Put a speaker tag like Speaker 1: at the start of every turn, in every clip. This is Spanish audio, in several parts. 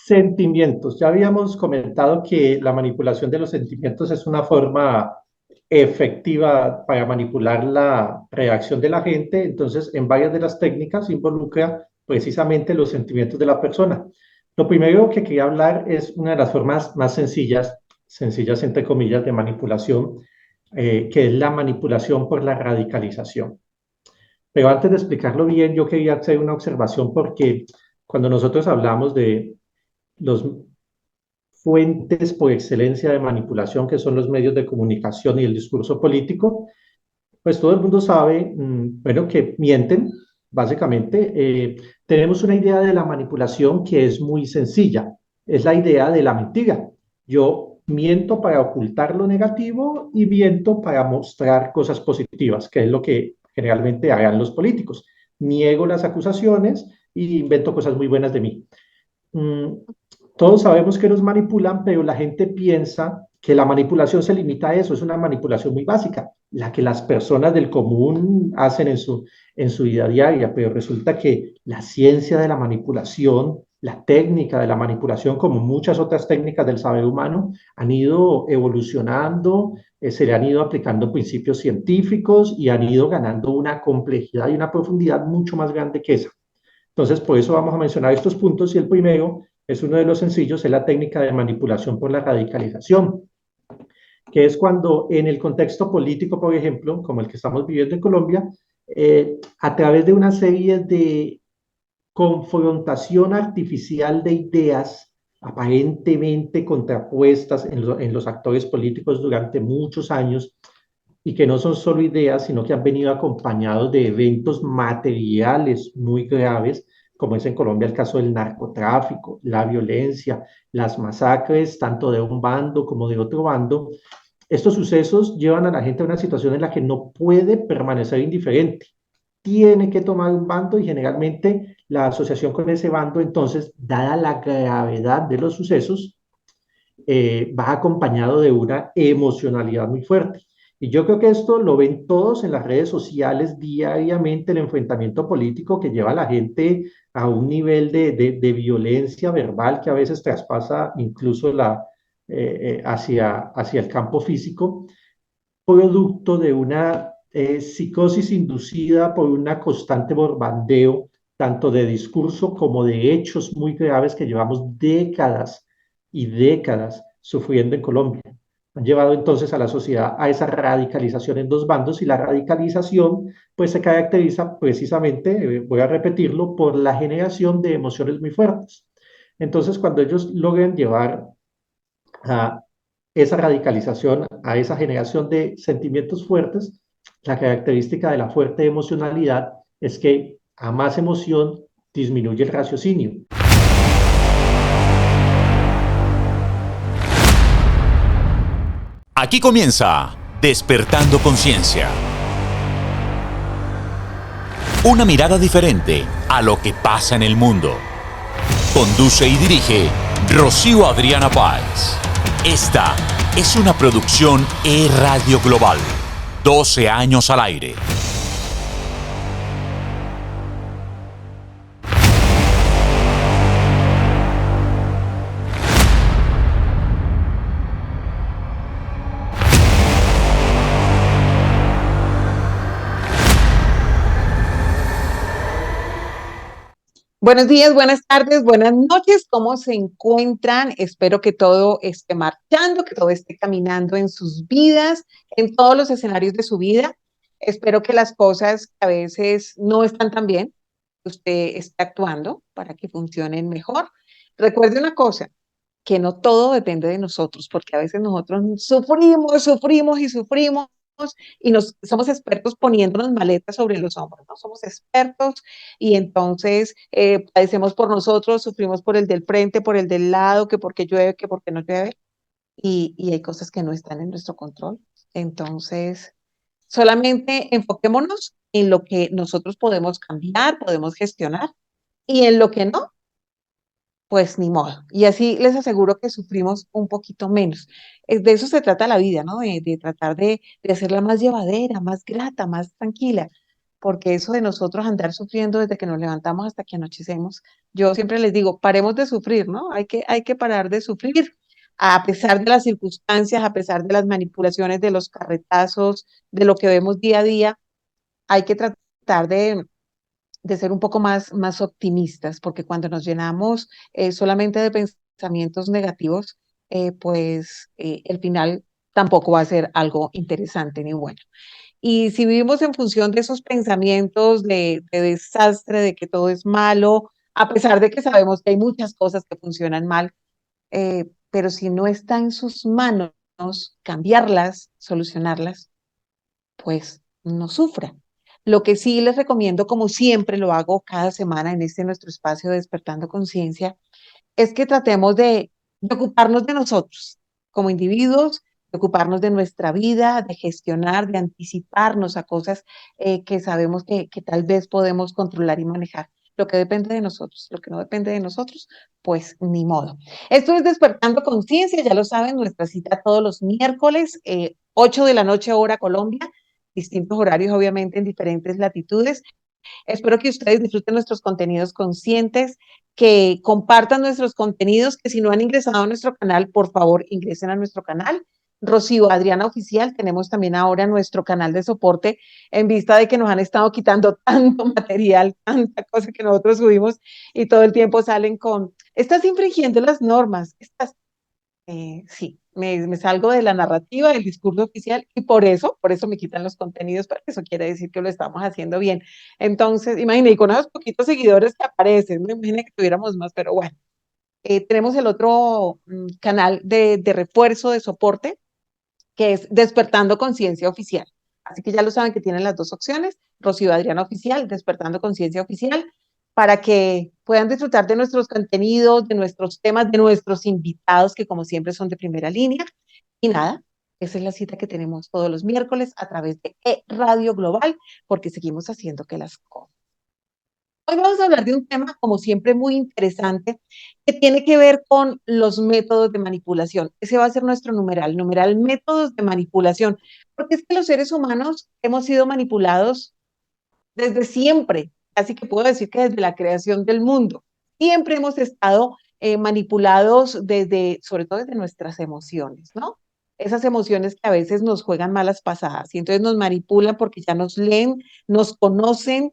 Speaker 1: Sentimientos. Ya habíamos comentado que la manipulación de los sentimientos es una forma efectiva para manipular la reacción de la gente. Entonces, en varias de las técnicas involucra precisamente los sentimientos de la persona. Lo primero que quería hablar es una de las formas más sencillas, sencillas entre comillas, de manipulación, que es la manipulación por la radicalización. Pero antes de explicarlo bien, yo quería hacer una observación porque cuando nosotros hablamos de los fuentes por excelencia de manipulación, que son los medios de comunicación y el discurso político, pues todo el mundo sabe, bueno, que mienten, básicamente. Tenemos una idea de la manipulación que es muy sencilla, es la idea de la mentira. Yo miento para ocultar lo negativo y miento para mostrar cosas positivas, que es lo que generalmente hagan los políticos. Niego las acusaciones y invento cosas muy buenas de mí. Mm, todos sabemos que nos manipulan, pero la gente piensa que la manipulación se limita a eso, es una manipulación muy básica, la que las personas del común hacen en su vida diaria, pero resulta que la ciencia de la manipulación, la técnica de la manipulación, como muchas otras técnicas del saber humano, han ido evolucionando, se le han ido aplicando principios científicos y han ido ganando una complejidad y una profundidad mucho más grande que esa. Entonces, por eso vamos a mencionar estos puntos y el primero es uno de los sencillos, es la técnica de manipulación por la radicalización, que es cuando en el contexto político, por ejemplo, como el que estamos viviendo en Colombia, a través de una serie de confrontación artificial de ideas aparentemente contrapuestas en los actores políticos durante muchos años, y que no son solo ideas, sino que han venido acompañados de eventos materiales muy graves, como es en Colombia el caso del narcotráfico, la violencia, las masacres, tanto de un bando como de otro bando. Estos sucesos llevan a la gente a una situación en la que no puede permanecer indiferente. Tiene que tomar un bando y generalmente la asociación con ese bando, entonces, dada la gravedad de los sucesos, va acompañado de una emocionalidad muy fuerte. Y yo creo que esto lo ven todos en las redes sociales diariamente, el enfrentamiento político que lleva a la gente a un nivel de violencia verbal que a veces traspasa incluso hacia el campo físico, producto de una psicosis inducida por una constante bombardeo, tanto de discurso como de hechos muy graves que llevamos décadas y décadas sufriendo en Colombia. Han llevado entonces a la sociedad a esa radicalización en dos bandos, y la radicalización pues se caracteriza precisamente, voy a repetirlo, por la generación de emociones muy fuertes. Entonces, cuando ellos logran llevar a esa radicalización, a esa generación de sentimientos fuertes, la característica de la fuerte emocionalidad es que a más emoción disminuye el raciocinio.
Speaker 2: Aquí comienza Despertando Conciencia. Una mirada diferente a lo que pasa en el mundo. Conduce y dirige Rocío Adriana Páez. Esta es una producción E-Radio Global. 12 años al aire.
Speaker 3: Buenos días, buenas tardes, buenas noches. ¿Cómo se encuentran? Espero que todo esté marchando, que todo esté caminando en sus vidas, en todos los escenarios de su vida. Espero que las cosas que a veces no están tan bien, usted esté actuando para que funcionen mejor. Recuerde una cosa, que no todo depende de nosotros, porque a veces nosotros sufrimos y sufrimos y nos somos expertos poniéndonos maletas sobre los hombros, no somos expertos y entonces padecemos por nosotros, sufrimos por el del frente, por el del lado, que porque llueve, que porque no llueve, y hay cosas que no están en nuestro control. Entonces, solamente enfoquémonos en lo que nosotros podemos cambiar, podemos gestionar, y en lo que no, pues ni modo. Y así les aseguro que sufrimos un poquito menos. De eso se trata la vida, ¿no? De tratar de hacerla más llevadera, más grata, más tranquila, porque eso de nosotros andar sufriendo desde que nos levantamos hasta que anochecemos, yo siempre les digo, paremos de sufrir, ¿no? Hay que parar de sufrir, a pesar de las circunstancias, a pesar de las manipulaciones, de los carretazos, de lo que vemos día a día, hay que tratar de ser un poco más optimistas, porque cuando nos llenamos solamente de pensamientos negativos, el final tampoco va a ser algo interesante ni bueno. Y si vivimos en función de esos pensamientos de desastre, de que todo es malo, a pesar de que sabemos que hay muchas cosas que funcionan mal, pero si no está en sus manos cambiarlas, solucionarlas, pues no sufra. Lo que sí les recomiendo, como siempre lo hago cada semana en este nuestro espacio de Despertando Conciencia, es que tratemos de ocuparnos de nosotros como individuos, de ocuparnos de nuestra vida, de gestionar, de anticiparnos a cosas que sabemos que tal vez podemos controlar y manejar. Lo que depende de nosotros, lo que no depende de nosotros, pues ni modo. Esto es Despertando Conciencia, ya lo saben, nuestra cita todos los miércoles, 8 de la noche, hora Colombia, distintos horarios obviamente en diferentes latitudes. Espero que ustedes disfruten nuestros contenidos conscientes, que compartan nuestros contenidos, que si no han ingresado a nuestro canal, por favor ingresen a nuestro canal. Rocío Adriana Oficial, tenemos también ahora nuestro canal de soporte en vista de que nos han estado quitando tanto material, tanta cosa que nosotros subimos y todo el tiempo salen con, estás infringiendo las normas, sí, me salgo de la narrativa, del discurso oficial y por eso me quitan los contenidos, pero eso quiere decir que lo estamos haciendo bien. Entonces, imagínate, y con esos poquitos seguidores que aparecen, me imagino que tuviéramos más, pero bueno, tenemos el otro canal de refuerzo, de soporte, que es Despertando Conciencia Oficial. Así que ya lo saben que tienen las dos opciones, Rocío Adriana Oficial, Despertando Conciencia Oficial, para que puedan disfrutar de nuestros contenidos, de nuestros temas, de nuestros invitados, que como siempre son de primera línea. Y nada, esa es la cita que tenemos todos los miércoles a través de Radio Global, porque seguimos haciendo que las cosas. Hoy vamos a hablar de un tema, como siempre, muy interesante, que tiene que ver con los métodos de manipulación. Ese va a ser nuestro numeral métodos de manipulación, porque es que los seres humanos hemos sido manipulados desde siempre, así que puedo decir que desde la creación del mundo. Siempre hemos estado manipulados desde, sobre todo desde nuestras emociones, ¿no? Esas emociones que a veces nos juegan malas pasadas y entonces nos manipulan porque ya nos leen, nos conocen,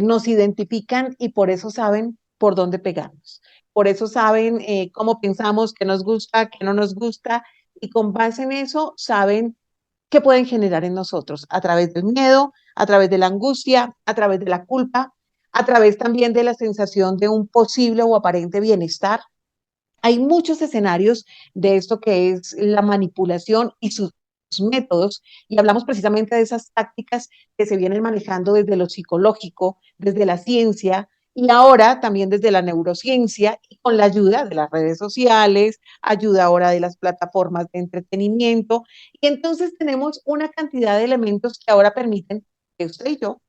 Speaker 3: nos identifican y por eso saben por dónde pegarnos. Por eso saben cómo pensamos, qué nos gusta, qué no nos gusta y con base en eso saben qué pueden generar en nosotros a través del miedo, a través de la angustia, a través de la culpa, a través también de la sensación de un posible o aparente bienestar. Hay muchos escenarios de esto que es la manipulación y sus métodos, y hablamos precisamente de esas tácticas que se vienen manejando desde lo psicológico, desde la ciencia, y ahora también desde la neurociencia y con la ayuda de las redes sociales, ayuda ahora de las plataformas de entretenimiento. Y entonces tenemos una cantidad de elementos que ahora permiten que usted y yo,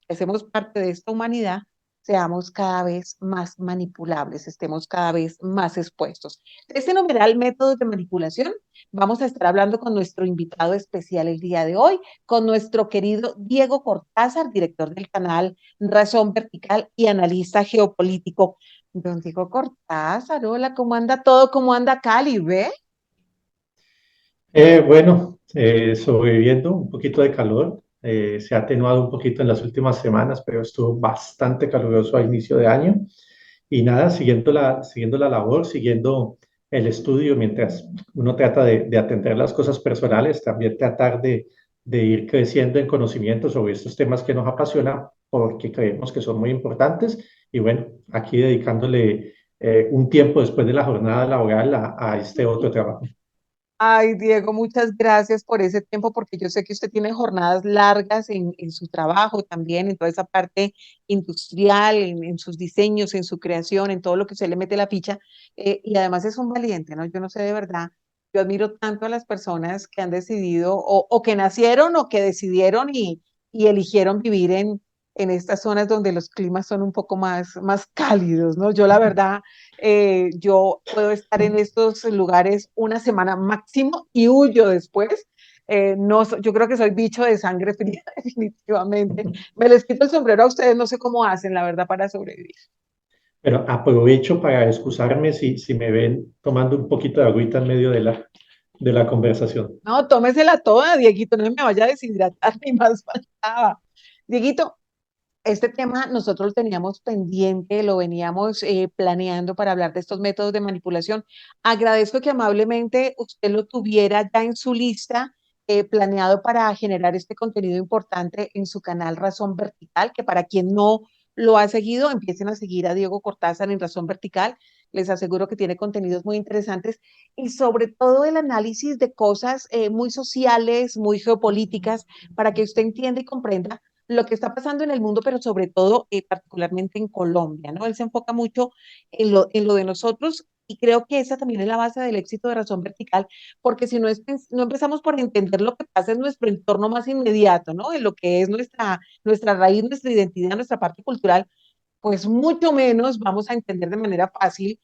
Speaker 3: que hacemos parte de esta humanidad, seamos cada vez más manipulables, estemos cada vez más expuestos. Este numeral métodos de manipulación, vamos a estar hablando con nuestro invitado especial el día de hoy, con nuestro querido Diego Cortázar, director del canal Razón Vertical y analista geopolítico. Don Diego Cortázar, hola, ¿cómo anda todo? ¿Cómo anda Cali? ¿Ve?
Speaker 1: Sobreviviendo un poquito de calor, se ha atenuado un poquito en las últimas semanas, pero estuvo bastante caluroso a inicio de año. Y nada, siguiendo la labor, siguiendo el estudio, mientras uno trata de atender las cosas personales, también tratar de ir creciendo en conocimiento sobre estos temas que nos apasionan, porque creemos que son muy importantes. Y bueno, aquí dedicándole un tiempo después de la jornada laboral a este otro trabajo.
Speaker 3: Ay, Diego, muchas gracias por ese tiempo, porque yo sé que usted tiene jornadas largas en su trabajo también, en toda esa parte industrial, en sus diseños, en su creación, en todo lo que usted le mete la ficha, y además es un valiente, ¿no? Yo no sé de verdad, yo admiro tanto a las personas que han decidido, o que nacieron o que decidieron y eligieron vivir en estas zonas donde los climas son un poco más cálidos, ¿no? Yo la verdad yo puedo estar en estos lugares una semana máximo y huyo después. No, yo creo que soy bicho de sangre fría, definitivamente. Me les quito el sombrero a ustedes, no sé cómo hacen, la verdad, para sobrevivir.
Speaker 1: Pero aprovecho para excusarme si me ven tomando un poquito de agüita en medio de la conversación.
Speaker 3: No, tómesela toda, Dieguito, no me vaya a deshidratar, ni más faltaba. Dieguito, este tema nosotros lo teníamos pendiente, lo veníamos planeando para hablar de estos métodos de manipulación. Agradezco que amablemente usted lo tuviera ya en su lista, planeado para generar este contenido importante en su canal Razón Vertical, que para quien no lo ha seguido, empiecen a seguir a Diego Cortázar en Razón Vertical. Les aseguro que tiene contenidos muy interesantes y sobre todo el análisis de cosas muy sociales, muy geopolíticas, para que usted entienda y comprenda lo que está pasando en el mundo, pero sobre todo, particularmente en Colombia, ¿no? Él se enfoca mucho en lo de nosotros y creo que esa también es la base del éxito de Razón Vertical, porque si no, no empezamos por entender lo que pasa en nuestro entorno más inmediato, ¿no? En lo que es nuestra raíz, nuestra identidad, nuestra parte cultural, pues mucho menos vamos a entender de manera fácil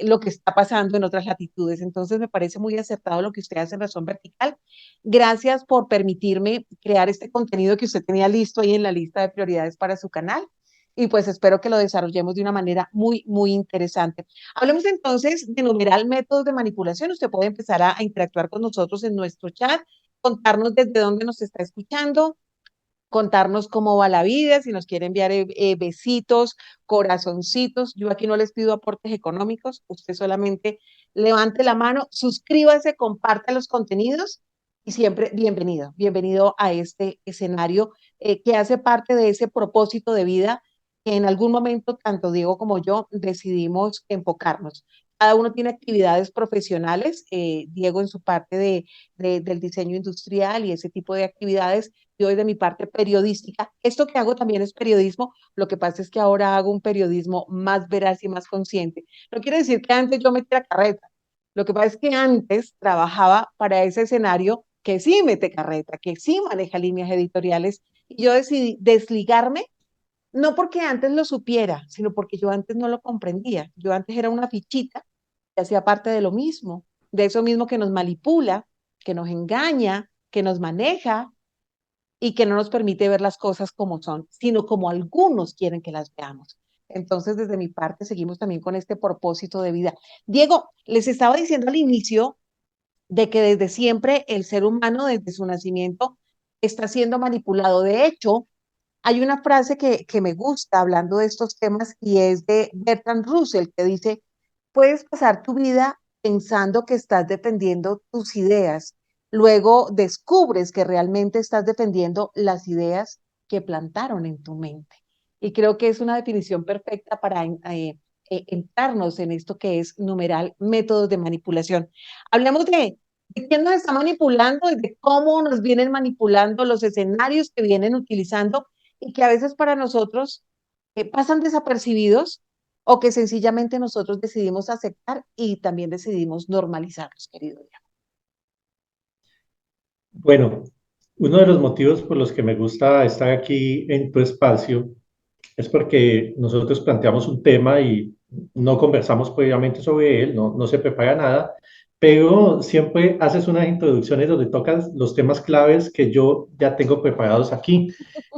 Speaker 3: lo que está pasando en otras latitudes. Entonces, me parece muy acertado lo que usted hace en Razón Vertical. Gracias por permitirme crear este contenido que usted tenía listo ahí en la lista de prioridades para su canal. Y pues espero que lo desarrollemos de una manera muy, muy interesante. Hablemos entonces de numeral métodos de manipulación. Usted puede empezar a interactuar con nosotros en nuestro chat, contarnos desde dónde nos está escuchando, contarnos cómo va la vida, si nos quiere enviar besitos, corazoncitos. Yo aquí no les pido aportes económicos, usted solamente levante la mano, suscríbase, comparte los contenidos y siempre bienvenido, bienvenido a este escenario que hace parte de ese propósito de vida que en algún momento tanto Diego como yo decidimos enfocarnos. Cada uno tiene actividades profesionales, Diego en su parte del diseño industrial y ese tipo de actividades, yo de mi parte periodística. Esto que hago también es periodismo, lo que pasa es que ahora hago un periodismo más veraz y más consciente. No quiere decir que antes yo metí la carreta, lo que pasa es que antes trabajaba para ese escenario que sí mete carreta, que sí maneja líneas editoriales, y yo decidí desligarme, no porque antes lo supiera, sino porque yo antes no lo comprendía. Yo antes era una fichita que hacía parte de lo mismo, de eso mismo que nos manipula, que nos engaña, que nos maneja, y que no nos permite ver las cosas como son, sino como algunos quieren que las veamos. Entonces, desde mi parte, seguimos también con este propósito de vida. Diego, les estaba diciendo al inicio de que desde siempre el ser humano, desde su nacimiento, está siendo manipulado. De hecho, hay una frase que me gusta hablando de estos temas y es de Bertrand Russell, que dice, puedes pasar tu vida pensando que estás defendiendo tus ideas, luego descubres que realmente estás defendiendo las ideas que plantaron en tu mente. Y creo que es una definición perfecta para entrarnos en esto que es numeral métodos de manipulación. Hablemos de quién nos está manipulando y de cómo nos vienen manipulando los escenarios que vienen utilizando y que a veces para nosotros pasan desapercibidos o que sencillamente nosotros decidimos aceptar y también decidimos normalizarlos, querido Diego.
Speaker 1: Bueno, uno de los motivos por los que me gusta estar aquí en tu espacio es porque nosotros planteamos un tema y no conversamos previamente sobre él, no se prepara nada, pero siempre haces unas introducciones donde tocas los temas claves que yo ya tengo preparados aquí.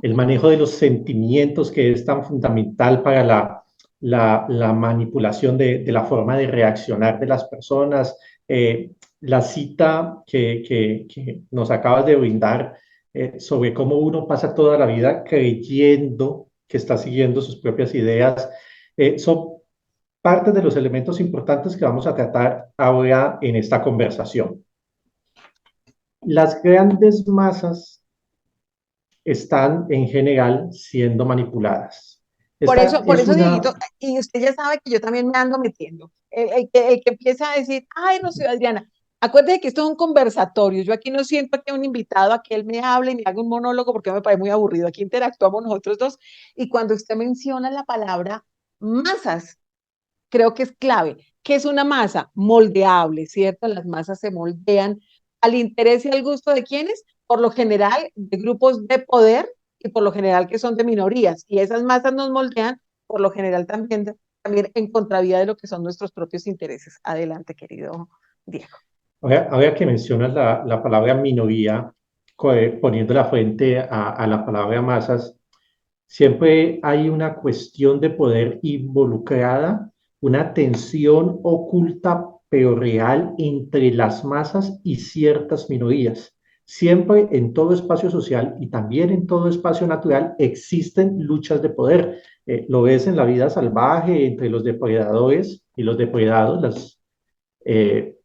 Speaker 1: El manejo de los sentimientos, que es tan fundamental para la manipulación de la forma de reaccionar de las personas. La cita que nos acabas de brindar sobre cómo uno pasa toda la vida creyendo que está siguiendo sus propias ideas, son parte de los elementos importantes que vamos a tratar ahora en esta conversación. Las grandes masas están en general siendo manipuladas. Esta
Speaker 3: Por
Speaker 1: es
Speaker 3: eso,
Speaker 1: una...
Speaker 3: Dieguito, y usted ya sabe que yo también me ando metiendo. El que empieza a decir, ay, no soy Adriana, acuérdate que esto es un conversatorio. Yo aquí no siento aquí a un invitado a que él me hable y me haga un monólogo porque me parece muy aburrido. Aquí interactuamos nosotros dos. Y cuando usted menciona la palabra masas, creo que es clave. ¿Qué es una masa? Moldeable, ¿cierto? Las masas se moldean al interés y al gusto de quienes, por lo general, de grupos de poder y por lo general que son de minorías. Y esas masas nos moldean, por lo general también en contravía de lo que son nuestros propios intereses. Adelante, querido Diego.
Speaker 1: Ahora que mencionas la palabra minoría, poniéndola frente a la palabra masas, siempre hay una cuestión de poder involucrada, una tensión oculta pero real entre las masas y ciertas minorías. Siempre en todo espacio social y también en todo espacio natural existen luchas de poder. Lo ves en la vida salvaje entre los depredadores y los depredados, eh,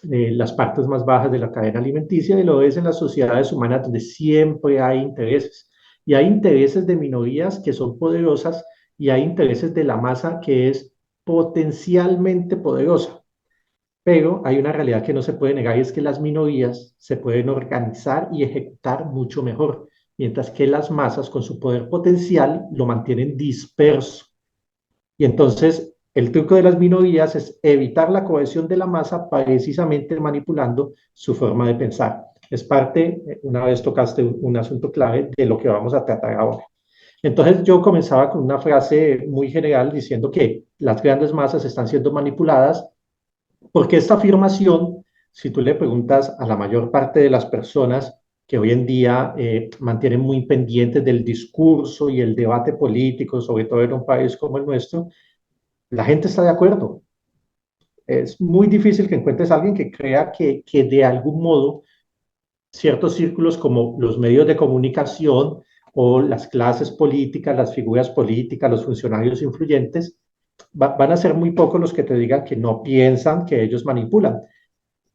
Speaker 1: las partes más bajas de la cadena alimenticia, y lo ves en las sociedades humanas donde siempre hay intereses. Y hay intereses de minorías que son poderosas y hay intereses de la masa que es potencialmente poderosa. Pero hay una realidad que no se puede negar y es que las minorías se pueden organizar y ejecutar mucho mejor, mientras que las masas con su poder potencial lo mantienen disperso. Y entonces el truco de las minorías es evitar la cohesión de la masa precisamente manipulando su forma de pensar. Es parte, una vez tocaste un asunto clave de lo que vamos a tratar ahora. Entonces yo comenzaba con una frase muy general diciendo que las grandes masas están siendo manipuladas porque esta afirmación, si tú le preguntas a la mayor parte de las personas que hoy en día mantienen muy pendientes del discurso y el debate político, sobre todo en un país como el nuestro, la gente está de acuerdo. Es muy difícil que encuentres a alguien que crea que de algún modo ciertos círculos como los medios de comunicación o las clases políticas, las figuras políticas, los funcionarios influyentes, van a ser muy pocos los que te digan que no piensan que ellos manipulan.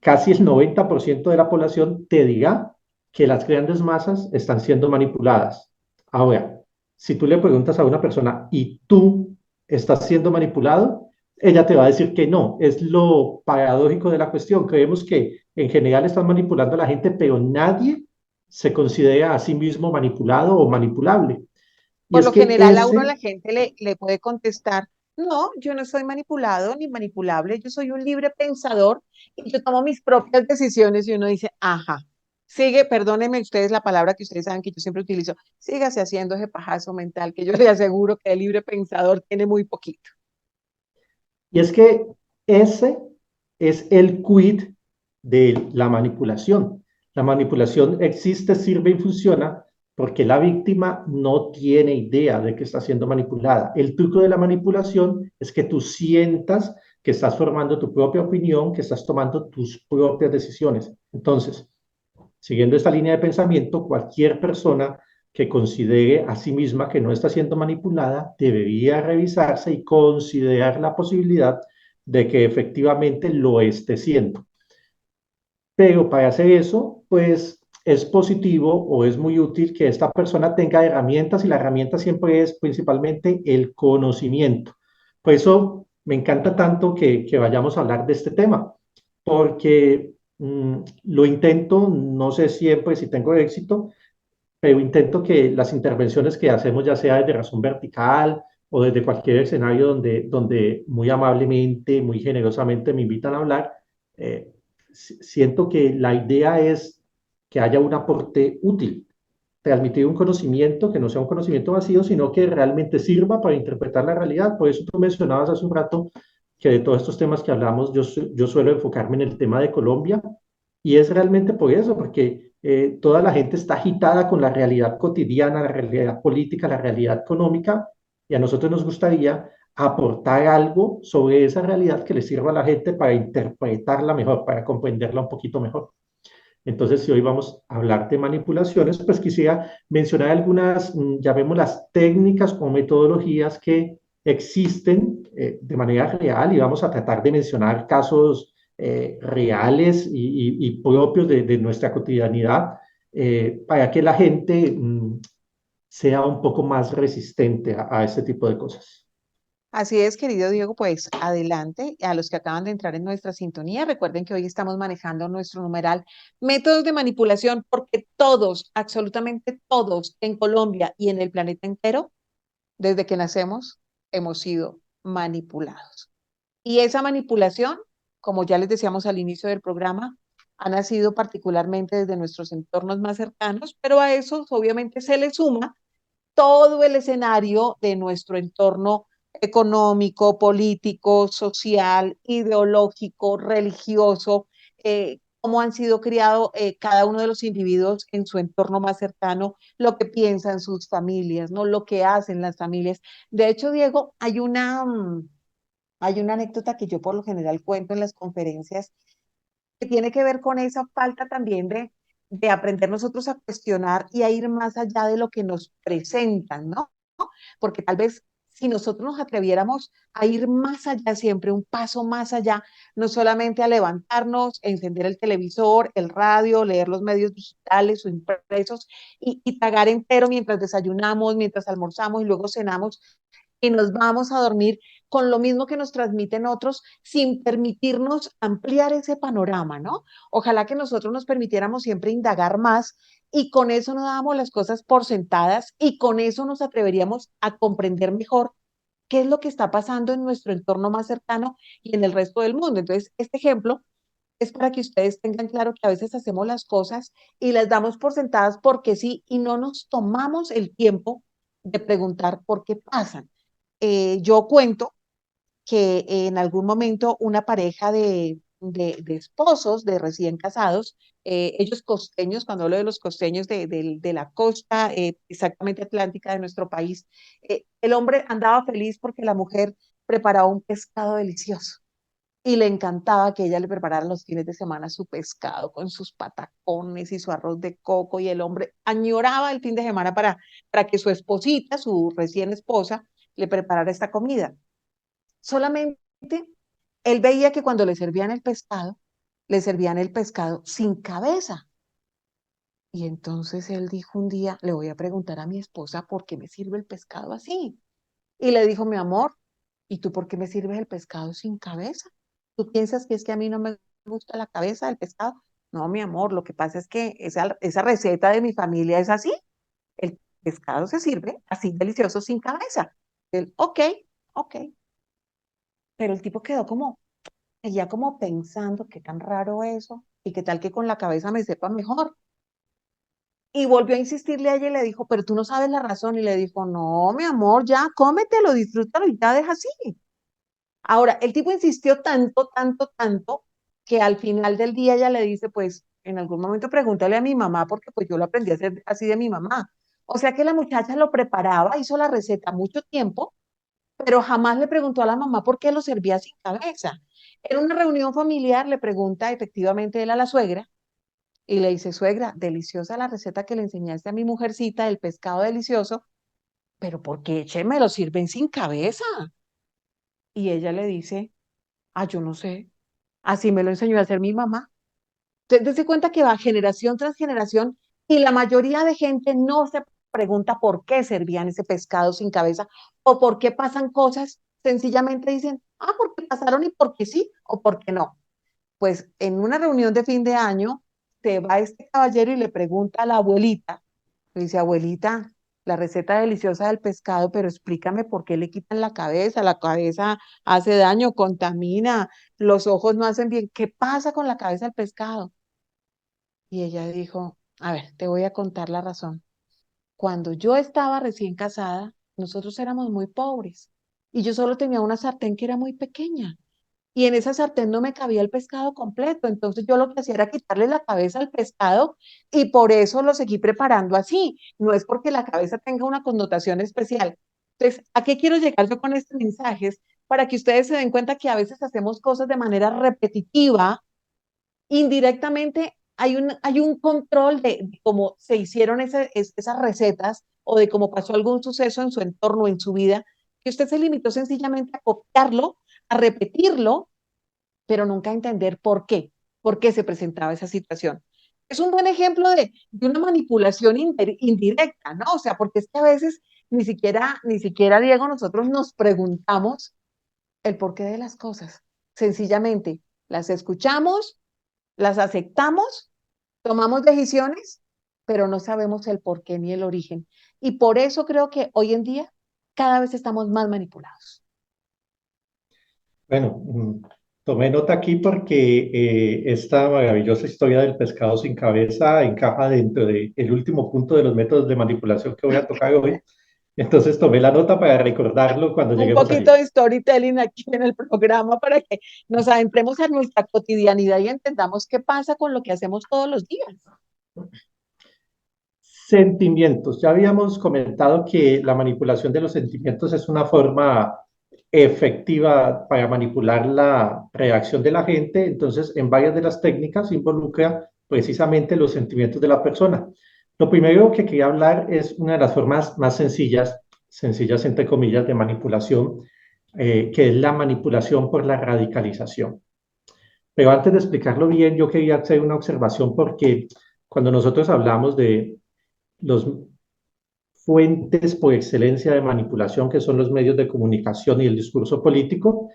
Speaker 1: Casi el 90% de la población te dirá que las grandes masas están siendo manipuladas. Ahora, si tú le preguntas a una persona, ¿y tú estás siendo manipulado? Ella te va a decir que no. Es lo paradójico de la cuestión. Creemos que en general están manipulando a la gente, pero nadie se considera a sí mismo manipulado o manipulable. Y
Speaker 3: Por
Speaker 1: es
Speaker 3: lo
Speaker 1: que
Speaker 3: general, a uno la gente le puede contestar, no, yo no soy manipulado ni manipulable, yo soy un libre pensador y yo tomo mis propias decisiones y uno dice, ajá, sigue, perdónenme ustedes la palabra que ustedes saben que yo siempre utilizo, sígase haciendo ese pajazo mental que yo le aseguro que el libre pensador tiene muy poquito.
Speaker 1: Y es que ese es el quid de la manipulación. La manipulación existe, sirve y funciona porque la víctima no tiene idea de que está siendo manipulada. El truco de la manipulación es que tú sientas que estás formando tu propia opinión, que estás tomando tus propias decisiones. Entonces, siguiendo esta línea de pensamiento, cualquier persona que considere a sí misma que no está siendo manipulada debería revisarse y considerar la posibilidad de que efectivamente lo esté siendo. Pero para hacer eso, pues es positivo o es muy útil que esta persona tenga herramientas y la herramienta siempre es principalmente el conocimiento. Por eso me encanta tanto que vayamos a hablar de este tema, porque lo intento, no sé siempre si tengo éxito, pero intento que las intervenciones que hacemos, ya sea desde Razón Vertical o desde cualquier escenario donde muy amablemente, muy generosamente me invitan a hablar, eh, siento que la idea es que haya un aporte útil, transmitir un conocimiento que no sea un conocimiento vacío, sino que realmente sirva para interpretar la realidad. Por eso tú mencionabas hace un rato que de todos estos temas que hablamos, yo suelo enfocarme en el tema de Colombia, y es realmente por eso, porque toda la gente está agitada con la realidad cotidiana, la realidad política, la realidad económica, y a nosotros nos gustaría aportar algo sobre esa realidad que le sirva a la gente para interpretarla mejor, para comprenderla un poquito mejor. Entonces, si hoy vamos a hablar de manipulaciones, pues quisiera mencionar algunas, llamémoslas técnicas o metodologías que existen de manera real, y vamos a tratar de mencionar casos reales y propios de nuestra cotidianidad, para que la gente sea un poco más resistente a este tipo de cosas.
Speaker 3: Así es, querido Diego, pues adelante. A los que acaban de entrar en nuestra sintonía, recuerden que hoy estamos manejando nuestro numeral métodos de manipulación, porque todos, absolutamente todos en Colombia y en el planeta entero, desde que nacemos, hemos sido manipulados. Y esa manipulación, como ya les decíamos al inicio del programa, ha nacido particularmente desde nuestros entornos más cercanos, pero a eso obviamente se le suma todo el escenario de nuestro entorno económico, político, social, ideológico, religioso, cómo han sido criados cada uno de los individuos en su entorno más cercano, lo que piensan sus familias, ¿no? Lo que hacen las familias. De hecho, Diego, hay una anécdota que yo por lo general cuento en las conferencias que tiene que ver con esa falta también de aprender nosotros a cuestionar y a ir más allá de lo que nos presentan, ¿no? Porque tal vez si nosotros nos atreviéramos a ir más allá siempre, un paso más allá, no solamente a levantarnos, encender el televisor, el radio, leer los medios digitales o impresos y tragar entero mientras desayunamos, mientras almorzamos y luego cenamos, y nos vamos a dormir con lo mismo que nos transmiten otros sin permitirnos ampliar ese panorama, ¿no? Ojalá que nosotros nos permitiéramos siempre indagar más y con eso no damos las cosas por sentadas y con eso nos atreveríamos a comprender mejor qué es lo que está pasando en nuestro entorno más cercano y en el resto del mundo. Entonces, este ejemplo es para que ustedes tengan claro que a veces hacemos las cosas y las damos por sentadas porque sí y no nos tomamos el tiempo de preguntar por qué pasan. Yo cuento que en algún momento una pareja de esposos, de recién casados, ellos costeños, cuando hablo de los costeños de la costa exactamente atlántica de nuestro país, el hombre andaba feliz porque la mujer preparaba un pescado delicioso y le encantaba que ella le preparara los fines de semana su pescado con sus patacones y su arroz de coco y el hombre añoraba el fin de semana para que su esposita, su recién esposa, le preparara esta comida. Solamente él veía que cuando le servían el pescado sin cabeza. Y entonces él dijo un día, le voy a preguntar a mi esposa por qué me sirve el pescado así. Y le dijo, mi amor, ¿y tú por qué me sirves el pescado sin cabeza? ¿Tú piensas que es que a mí no me gusta la cabeza del pescado? No, mi amor, lo que pasa es que esa receta de mi familia es así. El pescado se sirve así delicioso sin cabeza. Él, ok, ok. Pero el tipo quedó como, seguía como pensando, qué tan raro eso, y qué tal que con la cabeza me sepa mejor. Y volvió a insistirle a ella y le dijo, pero tú no sabes la razón. Y le dijo, no, mi amor, ya, cómetelo, disfrútalo y ya deja así. Ahora, el tipo insistió tanto, tanto, tanto, que al final del día ella le dice, pues, en algún momento pregúntale a mi mamá, porque pues yo lo aprendí a hacer así de mi mamá. O sea que la muchacha lo preparaba, hizo la receta mucho tiempo, pero jamás le preguntó a la mamá por qué lo servía sin cabeza. En una reunión familiar le pregunta efectivamente él a la suegra y le dice, suegra, deliciosa la receta que le enseñaste a mi mujercita del pescado delicioso, pero ¿por qué, che, me lo sirven sin cabeza? Y ella le dice, ah, yo no sé, así me lo enseñó a hacer mi mamá. Entonces, dése cuenta que va generación tras generación y la mayoría de gente no se pregunta por qué servían ese pescado sin cabeza o por qué pasan cosas. Sencillamente dicen, ah, porque pasaron y porque sí o porque no. Pues en una reunión de fin de año se va este caballero y le pregunta a la abuelita, le dice, abuelita, la receta deliciosa del pescado, pero explícame por qué le quitan la cabeza hace daño, contamina, los ojos no hacen bien, ¿qué pasa con la cabeza del pescado? Y ella dijo, a ver, te voy a contar la razón. Cuando yo estaba recién casada, nosotros éramos muy pobres y yo solo tenía una sartén que era muy pequeña y en esa sartén no me cabía el pescado completo. Entonces yo lo que hacía era quitarle la cabeza al pescado y por eso lo seguí preparando así. No es porque la cabeza tenga una connotación especial. Entonces, ¿a qué quiero llegar yo con estos mensajes? Para que ustedes se den cuenta que a veces hacemos cosas de manera repetitiva indirectamente hay un control de cómo se hicieron esas recetas o de cómo pasó algún suceso en su entorno, en su vida, que usted se limitó sencillamente a copiarlo, a repetirlo, pero nunca a entender por qué se presentaba esa situación. Es un buen ejemplo de una manipulación indirecta, ¿no? O sea, porque es que a veces ni siquiera, Diego, nosotros nos preguntamos el porqué de las cosas. Sencillamente las escuchamos, las aceptamos, tomamos decisiones, pero no sabemos el porqué ni el origen. Y por eso creo que hoy en día cada vez estamos más manipulados.
Speaker 1: Bueno, tomé nota aquí porque esta maravillosa historia del pescado sin cabeza encaja dentro del último punto de los métodos de manipulación que voy a tocar hoy. Entonces tomé la nota para recordarlo cuando
Speaker 3: Un
Speaker 1: lleguemos
Speaker 3: poquito
Speaker 1: allí.
Speaker 3: de storytelling aquí en el programa para que nos adentremos en nuestra cotidianidad y entendamos qué pasa con lo que hacemos todos los días.
Speaker 1: Sentimientos. Ya habíamos comentado que la manipulación de los sentimientos es una forma efectiva para manipular la reacción de la gente. Entonces, en varias de las técnicas involucra precisamente los sentimientos de la persona. Lo primero que quería hablar es una de las formas más sencillas, sencillas entre comillas, de manipulación, que es la manipulación por la radicalización. Pero antes de explicarlo bien, yo quería hacer una observación porque cuando nosotros hablamos de los fuentes por excelencia de manipulación, que son los medios de comunicación y el discurso político,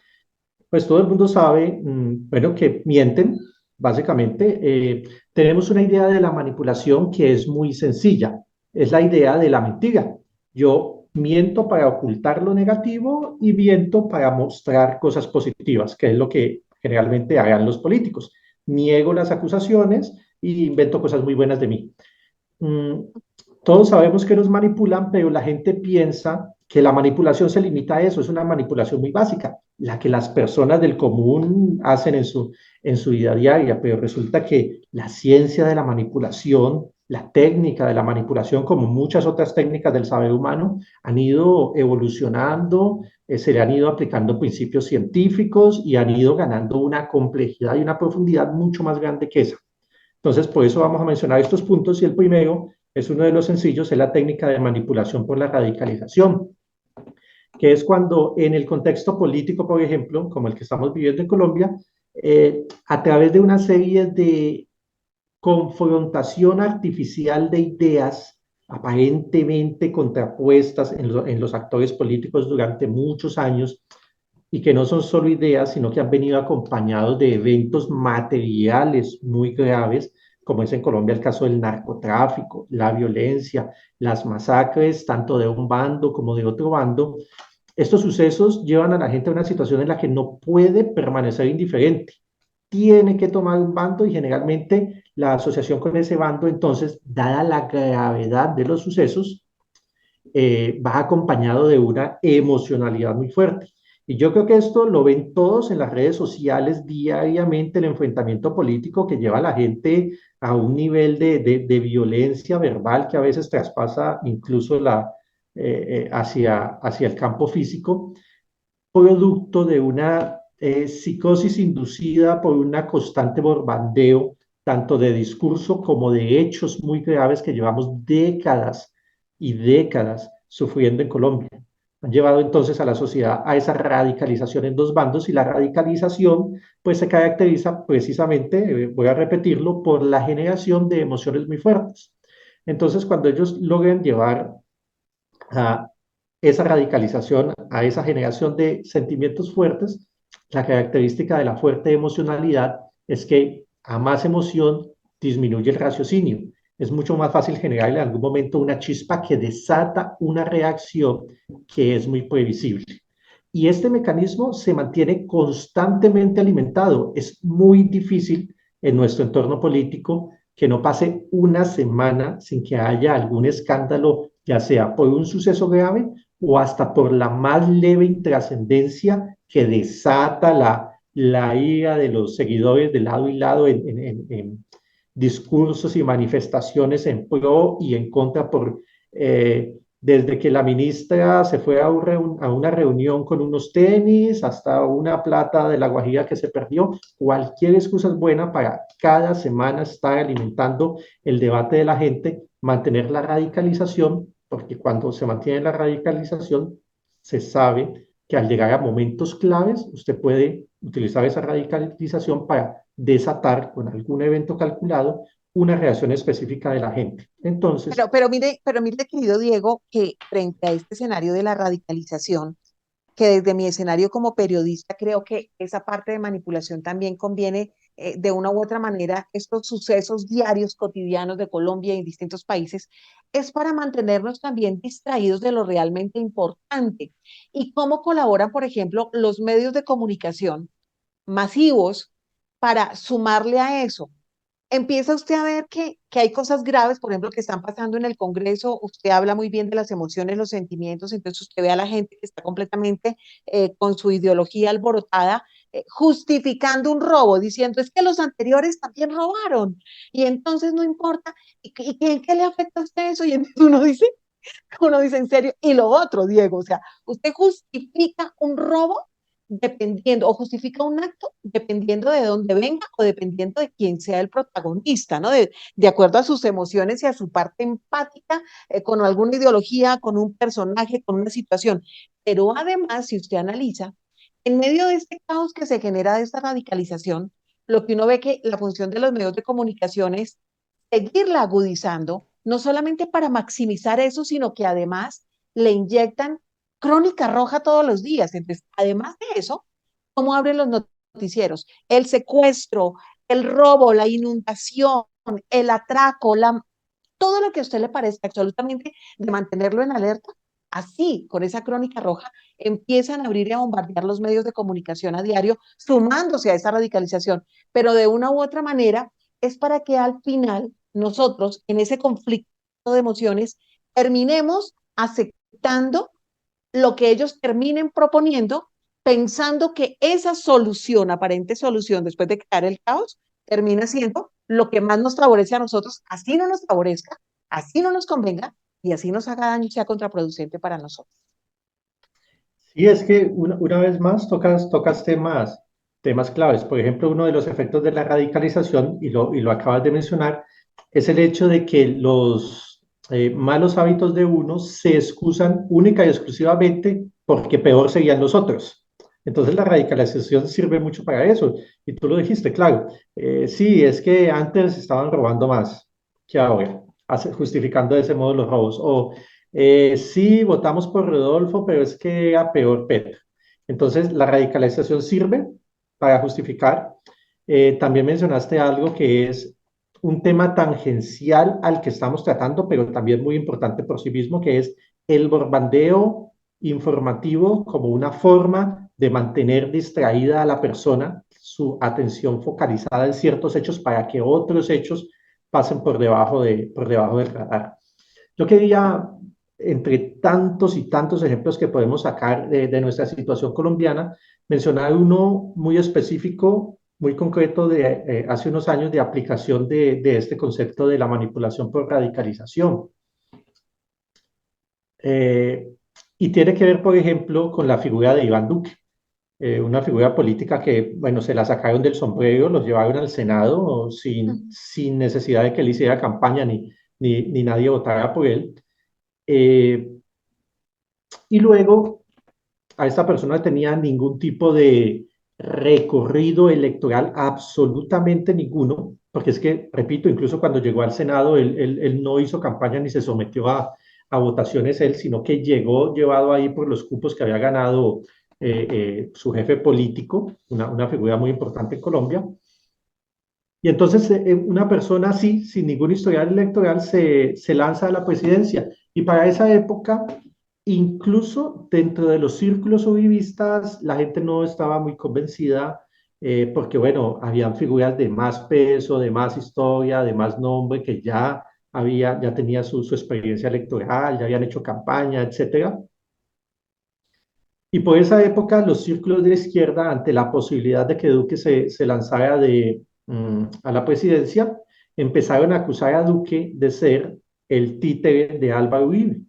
Speaker 1: pues todo el mundo sabe, bueno, que mienten, básicamente. Tenemos una idea de la manipulación que es muy sencilla, es la idea de la mentira. Yo miento para ocultar lo negativo y miento para mostrar cosas positivas, que es lo que generalmente hagan los políticos. Niego las acusaciones y invento cosas muy buenas de mí. Mm, todos sabemos que nos manipulan, pero la gente piensa que la manipulación se limita a eso, es una manipulación muy básica, la que las personas del común hacen en su vida diaria, pero resulta que la ciencia de la manipulación, la técnica de la manipulación, como muchas otras técnicas del saber humano, han ido evolucionando, se le han ido aplicando principios científicos y han ido ganando una complejidad y una profundidad mucho más grande que esa. Entonces, por eso vamos a mencionar estos puntos y el primero es uno de los sencillos, es la técnica de manipulación por la radicalización, que es cuando en el contexto político, por ejemplo, como el que estamos viviendo en Colombia, a través de una serie de confrontación artificial de ideas aparentemente contrapuestas en los actores políticos durante muchos años, y que no son solo ideas, sino que han venido acompañados de eventos materiales muy graves, como es en Colombia el caso del narcotráfico, la violencia, las masacres, tanto de un bando como de otro bando. Estos sucesos llevan a la gente a una situación en la que no puede permanecer indiferente. Tiene que tomar un bando y generalmente la asociación con ese bando, entonces, dada la gravedad de los sucesos, va acompañado de una emocionalidad muy fuerte. Y yo creo que esto lo ven todos en las redes sociales diariamente, el enfrentamiento político que lleva a la gente a un nivel de violencia verbal que a veces traspasa incluso hacia el campo físico, producto de una psicosis inducida por una constante bombardeo, tanto de discurso como de hechos muy graves que llevamos décadas y décadas sufriendo en Colombia. Han llevado entonces a la sociedad a esa radicalización en dos bandos y la radicalización pues se caracteriza precisamente, voy a repetirlo, por la generación de emociones muy fuertes. Entonces, cuando ellos logran llevar a esa radicalización, a esa generación de sentimientos fuertes, la característica de la fuerte emocionalidad es que a más emoción disminuye el raciocinio. Es mucho más fácil generar en algún momento una chispa que desata una reacción que es muy previsible. Y este mecanismo se mantiene constantemente alimentado. Es muy difícil en nuestro entorno político que no pase una semana sin que haya algún escándalo, ya sea por un suceso grave o hasta por la más leve intrascendencia que desata la ira de los seguidores de lado y lado en discursos y manifestaciones en pro y en contra desde que la ministra se fue a una reunión con unos tenis hasta una plata de la Guajira que se perdió. Cualquier excusa es buena para cada semana estar alimentando el debate de la gente, mantener la radicalización, porque cuando se mantiene la radicalización, se sabe que al llegar a momentos claves, usted puede utilizar esa radicalización para desatar con algún evento calculado una reacción específica de la gente. Entonces,
Speaker 3: Pero mire, querido Diego, que frente a este escenario de la radicalización, que desde mi escenario como periodista creo que esa parte de manipulación también conviene de una u otra manera, estos sucesos diarios, cotidianos de Colombia y en distintos países, es para mantenernos también distraídos de lo realmente importante. Y cómo colaboran, por ejemplo, los medios de comunicación masivos para sumarle a eso. empieza usted a ver que hay cosas graves, por ejemplo, que están pasando en el Congreso. Usted habla muy bien de las emociones, los sentimientos, entonces usted ve a la gente que está completamente con su ideología alborotada, justificando un robo, diciendo es que los anteriores también robaron y entonces no importa. ¿Y en qué le afecta a usted eso? Y entonces uno dice en serio, y lo otro, Diego, o sea, usted justifica un robo dependiendo, o justifica un acto dependiendo de dónde venga o dependiendo de quién sea el protagonista, ¿no? De acuerdo a sus emociones y a su parte empática, con alguna ideología, con un personaje, con una situación. Pero además, si usted analiza, en medio de este caos que se genera de esta radicalización, lo que uno ve que la función de los medios de comunicación es seguirla agudizando, no solamente para maximizar eso, sino que además le inyectan crónica roja todos los días. Entonces, además de eso, ¿cómo abren los noticieros? El secuestro, el robo, la inundación, el atraco, todo lo que a usted le parezca absolutamente de mantenerlo en alerta, así, con esa crónica roja, empiezan a abrir y a bombardear los medios de comunicación a diario, sumándose a esa radicalización, pero de una u otra manera es para que al final nosotros, en ese conflicto de emociones, terminemos aceptando lo que ellos terminen proponiendo, pensando que esa solución, aparente solución, después de crear el caos, termina siendo lo que más nos favorece a nosotros, así no nos favorezca, así no nos convenga y así nos haga daño y sea contraproducente para nosotros.
Speaker 1: Y es que una vez más tocas temas claves. Por ejemplo, uno de los efectos de la radicalización, y lo acabas de mencionar, es el hecho de que los malos hábitos de uno se excusan única y exclusivamente porque peor serían los otros. Entonces la radicalización sirve mucho para eso. Y tú lo dijiste, claro. Sí, es que antes estaban robando más que ahora, justificando de ese modo los robos. O sí, votamos por Rodolfo, pero es que era peor Petro. Entonces, la radicalización sirve para justificar. También mencionaste algo que es un tema tangencial al que estamos tratando, pero también muy importante por sí mismo, que es el bombardeo informativo como una forma de mantener distraída a la persona, su atención focalizada en ciertos hechos para que otros hechos pasen por debajo del radar. Yo quería, entre tantos y tantos ejemplos que podemos sacar de nuestra situación colombiana, mencionar uno muy específico, muy concreto de hace unos años de aplicación de este concepto de la manipulación por radicalización. Eh, y tiene que ver, por ejemplo, con la figura de Iván Duque, una figura política que, bueno, se la sacaron del sombrero, los llevaron al Senado sin necesidad de que él hiciera campaña ni nadie votara por él. Eh, y luego a esta persona no tenía ningún tipo de recorrido electoral, absolutamente ninguno, porque es que, repito, incluso cuando llegó al Senado, él no hizo campaña ni se sometió a votaciones él, sino que llegó llevado ahí por los cupos que había ganado su jefe político, una figura muy importante en Colombia. Y entonces una persona así, sin ningún historial electoral, se lanza a la presidencia. Y para esa época, incluso dentro de los círculos uribistas, la gente no estaba muy convencida porque, bueno, habían figuras de más peso, de más historia, de más nombre, que ya tenía su experiencia electoral, ya habían hecho campaña, etcétera. Y por esa época, los círculos de la izquierda, ante la posibilidad de que Duque se lanzara a la presidencia, empezaron a acusar a Duque de ser el títere de Álvaro Uribe.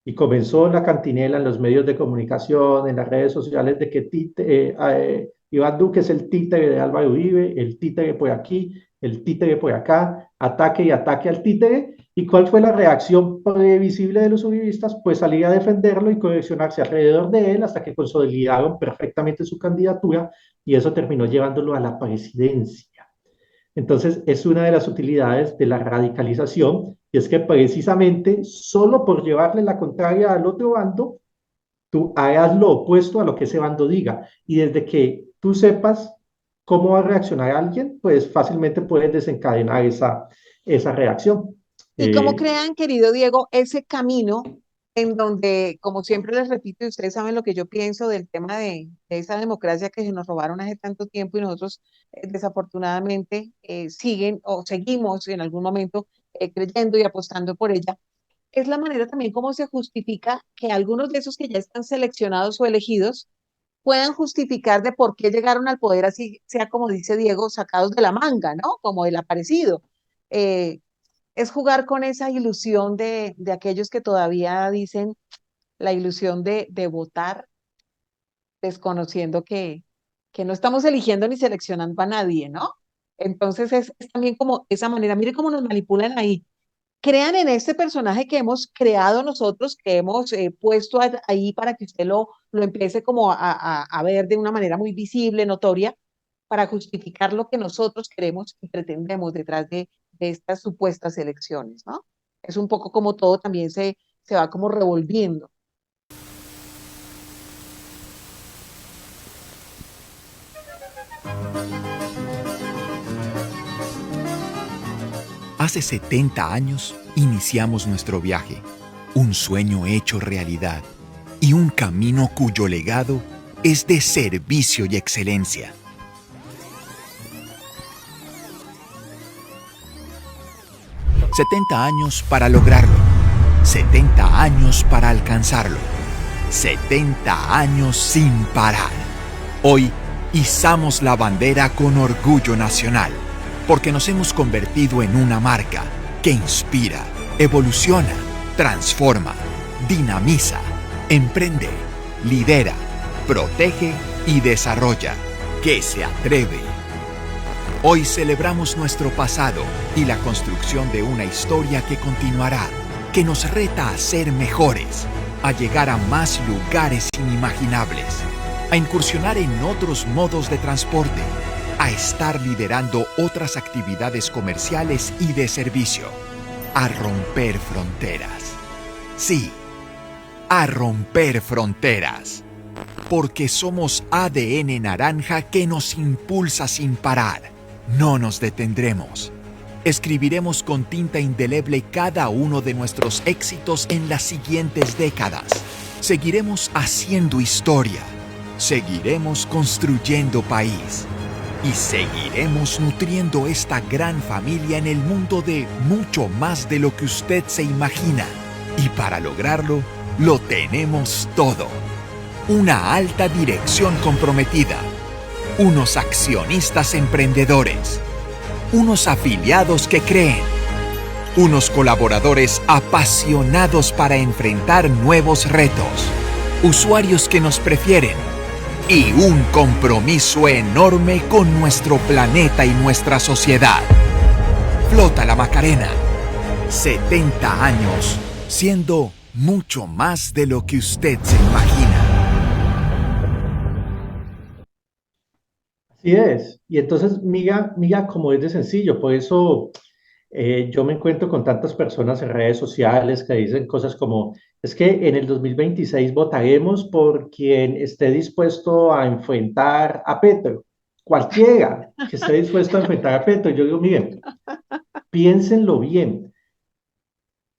Speaker 1: Y comenzó la cantinela en los medios de comunicación, en las redes sociales, de que Iván Duque es el títere de Álvaro Uribe, el títere por aquí, el títere por acá, ataque y ataque al títere. ¿Y cuál fue la reacción previsible de los uribistas? Pues salir a defenderlo y cohesionarse alrededor de él hasta que consolidaron perfectamente su candidatura y eso terminó llevándolo a la presidencia. Entonces, es una de las utilidades de la radicalización, y es que precisamente solo por llevarle la contraria al otro bando, tú hagas lo opuesto a lo que ese bando diga. Y desde que tú sepas cómo va a reaccionar alguien, pues fácilmente puedes desencadenar esa reacción.
Speaker 3: ¿Y cómo
Speaker 1: Eh,
Speaker 3: crean, querido Diego, ese camino? en donde, como siempre les repito, y ustedes saben lo que yo pienso del tema de esa democracia que se nos robaron hace tanto tiempo y nosotros desafortunadamente siguen o seguimos en algún momento creyendo y apostando por ella, es la manera también como se justifica que algunos de esos que ya están seleccionados o elegidos puedan justificar de por qué llegaron al poder, así sea como dice Diego, sacados de la manga, ¿no? Como el aparecido. Eh, es jugar con esa ilusión de aquellos que todavía dicen la ilusión de votar, desconociendo que no estamos eligiendo ni seleccionando a nadie, ¿no? Entonces es también como esa manera, mire cómo nos manipulan ahí. Crean en este personaje que hemos creado nosotros, que hemos puesto ahí para que usted lo empiece como a ver de una manera muy visible, notoria, para justificar lo que nosotros queremos y pretendemos detrás de estas supuestas elecciones, ¿no? Es un poco como todo también se va como revolviendo.
Speaker 2: Hace 70 años iniciamos nuestro viaje, un sueño hecho realidad y un camino cuyo legado es de servicio y excelencia. 70 años para lograrlo, 70 años para alcanzarlo, 70 años sin parar. Hoy izamos la bandera con orgullo nacional, porque nos hemos convertido en una marca que inspira, evoluciona, transforma, dinamiza, emprende, lidera, protege y desarrolla, que se atreve. Hoy celebramos nuestro pasado y la construcción de una historia que continuará, que nos reta a ser mejores, a llegar a más lugares inimaginables, a incursionar en otros modos de transporte, a estar liderando otras actividades comerciales y de servicio, a romper fronteras. Sí, a romper fronteras, porque somos ADN naranja que nos impulsa sin parar. No nos detendremos. Escribiremos con tinta indeleble cada uno de nuestros éxitos en las siguientes décadas. Seguiremos haciendo historia. Seguiremos construyendo país. Y seguiremos nutriendo esta gran familia en el mundo de mucho más de lo que usted se imagina. Y para lograrlo, lo tenemos todo. Una alta dirección comprometida. Unos accionistas emprendedores. Unos afiliados que creen. Unos colaboradores apasionados para enfrentar nuevos retos. Usuarios que nos prefieren. Y un compromiso enorme con nuestro planeta y nuestra sociedad. Flota La Macarena. 70 años, siendo mucho más de lo que usted se imagina.
Speaker 1: Así es. Y entonces, miga, como es de sencillo, por eso yo me encuentro con tantas personas en redes sociales que dicen cosas como, es que en el 2026 votaremos por quien esté dispuesto a enfrentar a Petro, cualquiera que esté dispuesto a enfrentar a Petro. Yo digo, miren, piénsenlo bien.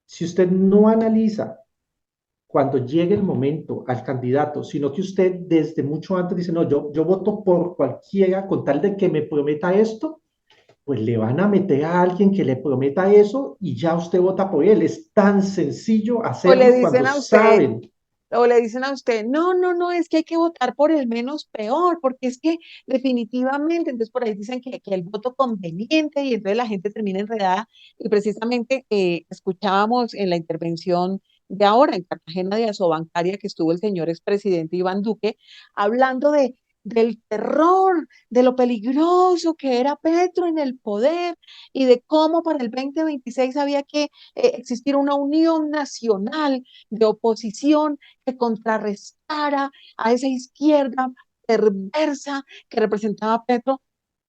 Speaker 1: Si usted no analiza cuando llegue el momento al candidato, sino que usted desde mucho antes dice, no, yo voto por cualquiera con tal de que me prometa esto, pues le van a meter a alguien que le prometa eso y ya usted vota por él. Es tan sencillo
Speaker 3: O le
Speaker 1: hacerlo cuando
Speaker 3: dicen a usted,
Speaker 1: saben.
Speaker 3: o le dicen a usted, no, no, no, es que hay que votar por el menos peor, porque es que definitivamente, entonces por ahí dicen que el voto conveniente y entonces la gente termina enredada y precisamente escuchábamos en la intervención de ahora en Cartagena de Asobancaria que estuvo el señor expresidente Iván Duque hablando del terror, de lo peligroso que era Petro en el poder y de cómo para el 2026 había que existir una unión nacional de oposición que contrarrestara a esa izquierda perversa que representaba a Petro,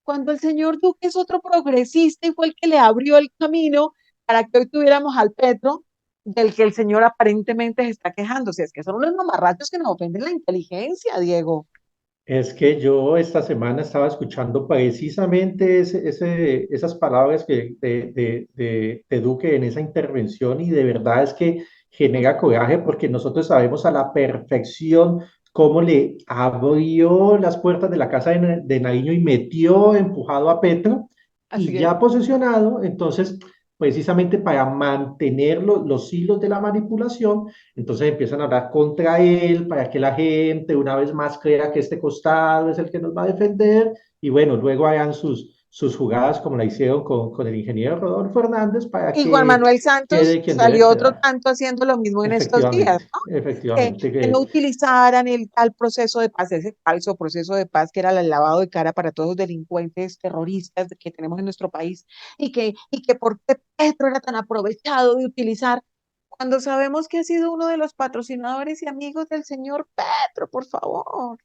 Speaker 3: cuando el señor Duque es otro progresista y fue el que le abrió el camino para que hoy tuviéramos al Petro del que el señor aparentemente se está quejándose. Es que son unos mamarrachos que nos ofenden la inteligencia, Diego.
Speaker 1: Es que yo esta semana estaba escuchando precisamente esas palabras de Duque en esa intervención y de verdad es que genera coraje porque nosotros sabemos a la perfección cómo le abrió las puertas de la casa de Nariño y metió empujado a Petro y
Speaker 3: Así es.
Speaker 1: ya posesionado, entonces precisamente para mantener los hilos de la manipulación, entonces empiezan a hablar contra él para que la gente una vez más crea que este costado es el que nos va a defender y bueno, luego hagan sus jugadas como la hicieron con el ingeniero Rodolfo Hernández para
Speaker 3: Y Juan
Speaker 1: que
Speaker 3: Manuel Santos
Speaker 1: quede quien debe
Speaker 3: salió otro
Speaker 1: quedar.
Speaker 3: tanto haciendo lo mismo en estos días,
Speaker 1: Efectivamente,
Speaker 3: ¿no?
Speaker 1: efectivamente.
Speaker 3: Que no utilizaran el tal proceso de paz, ese falso proceso de paz que era el lavado de cara para todos los delincuentes terroristas que tenemos en nuestro país y que por qué Petro era tan aprovechado de utilizar cuando sabemos que ha sido uno de los patrocinadores y amigos del señor Petro, por favor.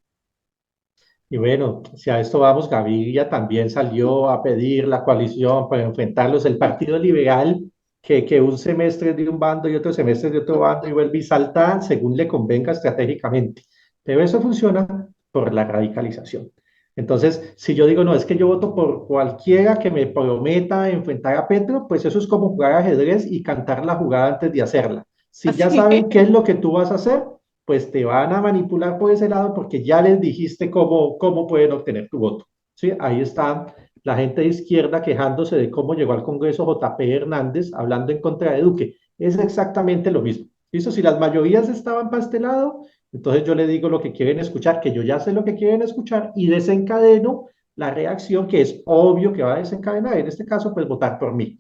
Speaker 1: Y bueno, si a esto vamos, Gaviria también salió a pedir la coalición para enfrentarlos. El Partido Liberal, que un semestre es de un bando y otro semestre es de otro bando y vuelve y salta según le convenga estratégicamente. Pero eso funciona por la radicalización. Entonces, si yo digo, no, es que yo voto por cualquiera que me prometa enfrentar a Petro, pues eso es como jugar ajedrez y cantar la jugada antes de hacerla. Si ya
Speaker 3: Así
Speaker 1: saben qué es lo que tú vas a hacer, pues te van a manipular por ese lado porque ya les dijiste cómo pueden obtener tu voto. ¿Sí? Ahí está la gente de izquierda quejándose de cómo llegó al Congreso JP Hernández hablando en contra de Duque. Es exactamente lo mismo. ¿Listo? Si las mayorías estaban para este lado, entonces yo le digo lo que quieren escuchar, que yo ya sé lo que quieren escuchar y desencadeno la reacción que es obvio que va a desencadenar, en este caso, pues votar por mí.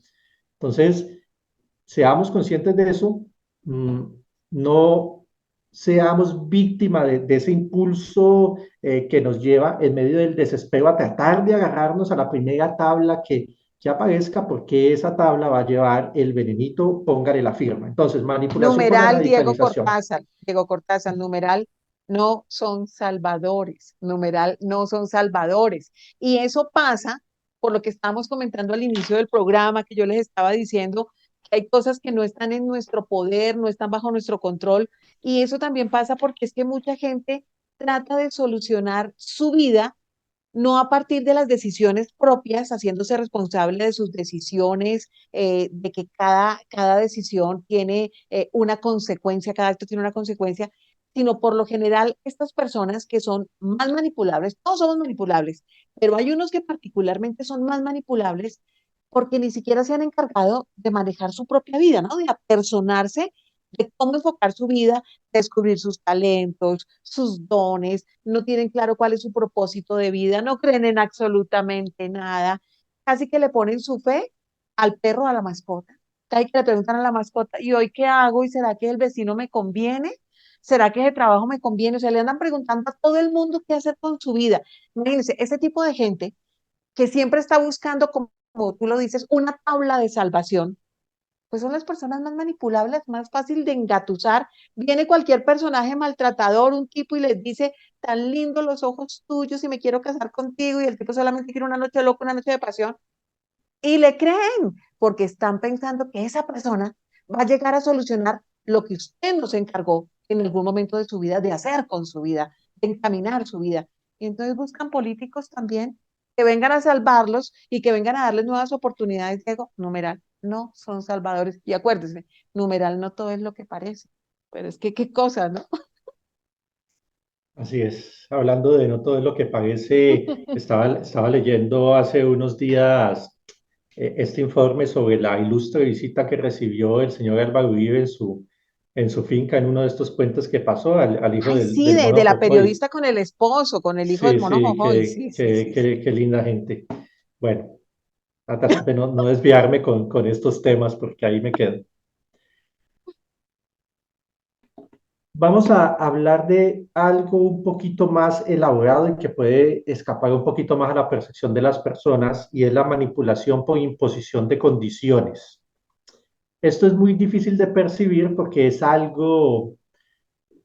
Speaker 1: Entonces, seamos conscientes de eso, no seamos víctimas de ese impulso que nos lleva en medio del desespero a tratar de agarrarnos a la primera tabla que aparezca, porque esa tabla va a llevar el venenito, póngale la firma. Entonces, manipulación por la
Speaker 3: numeral
Speaker 1: radicalización.
Speaker 3: Diego Cortázar, numeral no son salvadores, numeral no son salvadores. Y eso pasa por lo que estábamos comentando al inicio del programa, que yo les estaba diciendo que hay cosas que no están en nuestro poder, no están bajo nuestro control. Y eso también pasa porque es que mucha gente trata de solucionar su vida no a partir de las decisiones propias, haciéndose responsable de sus decisiones, de que cada decisión tiene una consecuencia, cada acto tiene una consecuencia, sino por lo general estas personas que son más manipulables, todos somos manipulables, pero hay unos que particularmente son más manipulables porque ni siquiera se han encargado de manejar su propia vida, ¿no? De apersonarse, de cómo enfocar su vida, descubrir sus talentos, sus dones, no tienen claro cuál es su propósito de vida, no creen en absolutamente nada, casi que le ponen su fe al perro, a la mascota. Casi que le preguntan a la mascota, ¿y hoy qué hago? ¿Y será que el vecino me conviene? ¿Será que ese trabajo me conviene? O sea, le andan preguntando a todo el mundo qué hacer con su vida. Imagínense, ese tipo de gente que siempre está buscando, como tú lo dices, una tabla de salvación, pues son las personas más manipulables, más fácil de engatusar. Viene cualquier personaje maltratador, un tipo, y les dice, tan lindos los ojos tuyos y me quiero casar contigo, y el tipo solamente quiere una noche de loco, una noche de pasión, y le creen, porque están pensando que esa persona va a llegar a solucionar lo que usted nos encargó en algún momento de su vida de hacer con su vida, de encaminar su vida. Y entonces buscan políticos también que vengan a salvarlos y que vengan a darles nuevas oportunidades. Diego, numeral, no son salvadores. Y acuérdese, numeral no todo es lo que parece, pero es que qué cosa, ¿no?
Speaker 1: Así es. Hablando de no todo es lo que parece, estaba leyendo hace unos días este informe sobre la ilustre visita que recibió el señor Álvaro Uribe en su finca en uno de estos puentes que pasó al hijo
Speaker 3: Ay, sí,
Speaker 1: del
Speaker 3: de
Speaker 1: mono
Speaker 3: la
Speaker 1: Jojoy.
Speaker 3: periodista con el esposo, con el hijo del
Speaker 1: Sí,
Speaker 3: mono
Speaker 1: sí,
Speaker 3: Jojoy. Sí, sí, sí, sí.
Speaker 1: qué linda gente. Bueno, a tratar de no desviarme con estos temas porque ahí me quedo. Vamos a hablar de algo un poquito más elaborado y que puede escapar un poquito más a la percepción de las personas y es la manipulación por imposición de condiciones. Esto es muy difícil de percibir porque es algo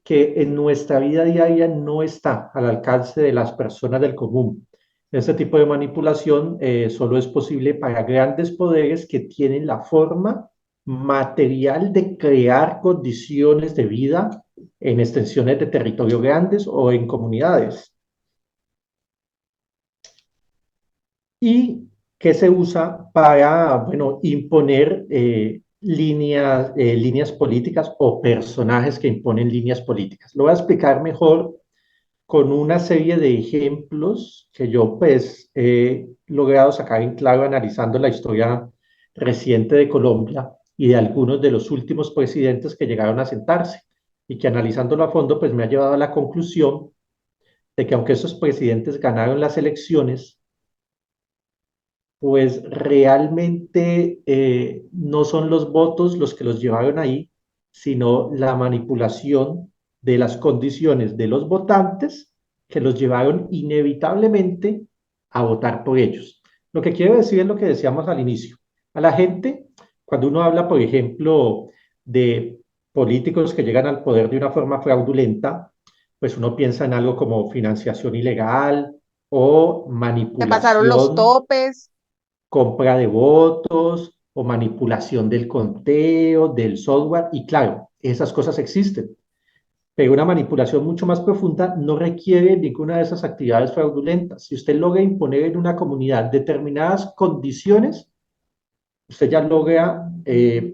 Speaker 1: que en nuestra vida diaria no está al alcance de las personas del común. Este tipo de manipulación solo es posible para grandes poderes que tienen la forma material de crear condiciones de vida en extensiones de territorio grandes o en comunidades. Y que se usa para, bueno, imponer líneas políticas o personajes que imponen líneas políticas. Lo voy a explicar mejor con una serie de ejemplos que yo pues he logrado sacar en claro analizando la historia reciente de Colombia y de algunos de los últimos presidentes que llegaron a sentarse y que analizándolo a fondo pues me ha llevado a la conclusión de que aunque esos presidentes ganaron las elecciones, pues realmente no son los votos los que los llevaron ahí, sino la manipulación de las condiciones de los votantes que los llevaron inevitablemente a votar por ellos. Lo que quiero decir es lo que decíamos al inicio. A la gente, cuando uno habla, por ejemplo, de políticos que llegan al poder de una forma fraudulenta, pues uno piensa en algo como financiación ilegal o
Speaker 3: Se pasaron los
Speaker 1: manipulación,
Speaker 3: topes.
Speaker 1: compra de votos o manipulación del conteo, del software. Y claro, esas cosas existen, pero una manipulación mucho más profunda no requiere ninguna de esas actividades fraudulentas. Si usted logra imponer en una comunidad determinadas condiciones, usted ya logra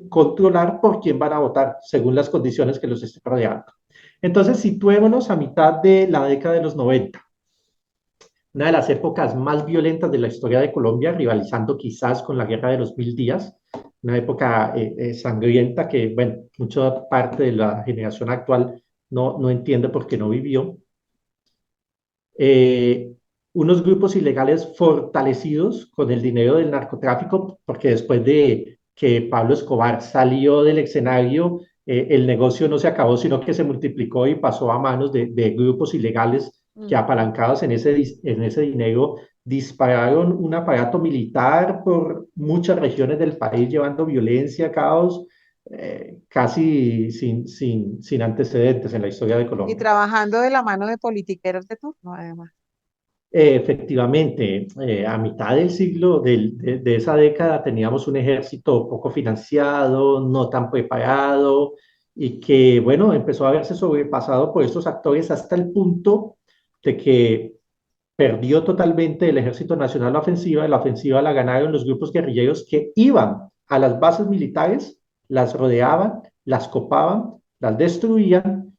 Speaker 1: controlar por quién van a votar según las condiciones que los esté rodeando. Entonces, situémonos a mitad de la década de los 90, una de las épocas más violentas de la historia de Colombia, rivalizando quizás con la Guerra de los Mil Días, una época sangrienta que, bueno, mucha parte de la generación actual no entiende por qué no vivió. Eh, Unos grupos ilegales fortalecidos con el dinero del narcotráfico, porque después de que Pablo Escobar salió del escenario, el negocio no se acabó, sino que se multiplicó y pasó a manos de grupos ilegales que
Speaker 3: Mm.
Speaker 1: apalancados en ese dinero dispararon un aparato militar por muchas regiones del país, llevando violencia, caos, casi sin antecedentes en la historia de
Speaker 3: Y
Speaker 1: Colombia.
Speaker 3: trabajando de la mano de politiqueros de turno, además.
Speaker 1: Efectivamente, a mitad del siglo, de esa década, teníamos un ejército poco financiado, no tan preparado y que, bueno, empezó a verse sobrepasado por estos actores hasta el punto de que perdió totalmente el Ejército Nacional la ofensiva y la ofensiva la ganaron los grupos guerrilleros que iban a las bases militares, las rodeaban, las copaban, las destruían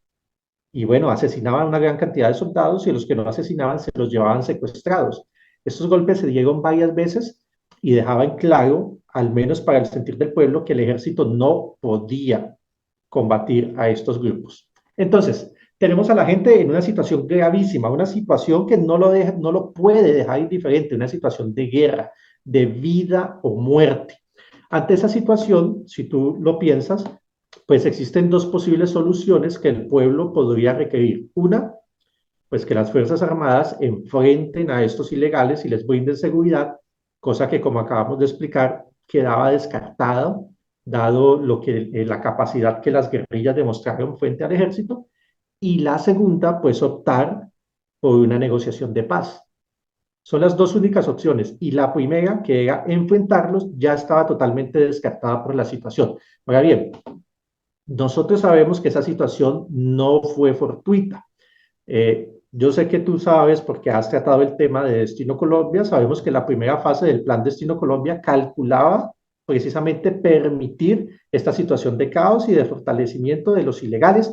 Speaker 1: y bueno, asesinaban a una gran cantidad de soldados y a los que no asesinaban se los llevaban secuestrados. Estos golpes se dieron varias veces y dejaban claro, al menos para el sentir del pueblo, que el ejército no podía combatir a estos grupos. Entonces, tenemos a la gente en una situación gravísima, una situación que no lo puede dejar indiferente, una situación de guerra, de vida o muerte. Ante esa situación, si tú lo piensas, pues existen dos posibles soluciones que el pueblo podría requerir. Una, pues que las Fuerzas Armadas enfrenten a estos ilegales y les brinden seguridad, cosa que como acabamos de explicar quedaba descartada, dado la capacidad que las guerrillas demostraron frente al ejército. Y la segunda, pues optar por una negociación de paz. Son las dos únicas opciones y la primera, que era enfrentarlos, ya estaba totalmente descartada por la situación. Ahora bien, nosotros sabemos que esa situación no fue fortuita. Yo sé que tú sabes, porque has tratado el tema de Destino Colombia, sabemos que la primera fase del plan Destino Colombia calculaba precisamente permitir esta situación de caos y de fortalecimiento de los ilegales.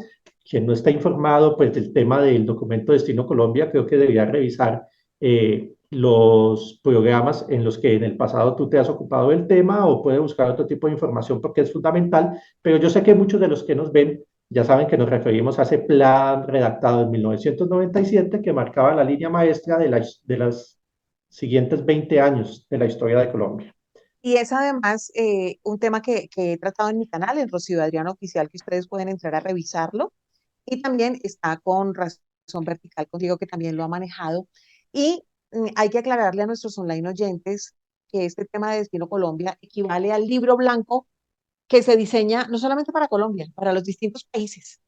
Speaker 1: Quien no está informado pues, del tema del documento Destino Colombia, creo que debería revisar los programas en los que en el pasado tú te has ocupado del tema o puede buscar otro tipo de información porque es fundamental, pero yo sé que muchos de los que nos ven ya saben que nos referimos a ese plan redactado en 1997 que marcaba la línea maestra de los siguientes 20 años de la historia de Colombia.
Speaker 3: Y es además un tema que he tratado en mi canal, en Rocío Adriano Oficial, que ustedes pueden entrar a revisarlo. Y también está con Razón Vertical contigo, que también lo ha manejado. Y hay que aclararle a nuestros online oyentes que este tema de Destino Colombia equivale al libro blanco que se diseña no solamente para Colombia, para los distintos países.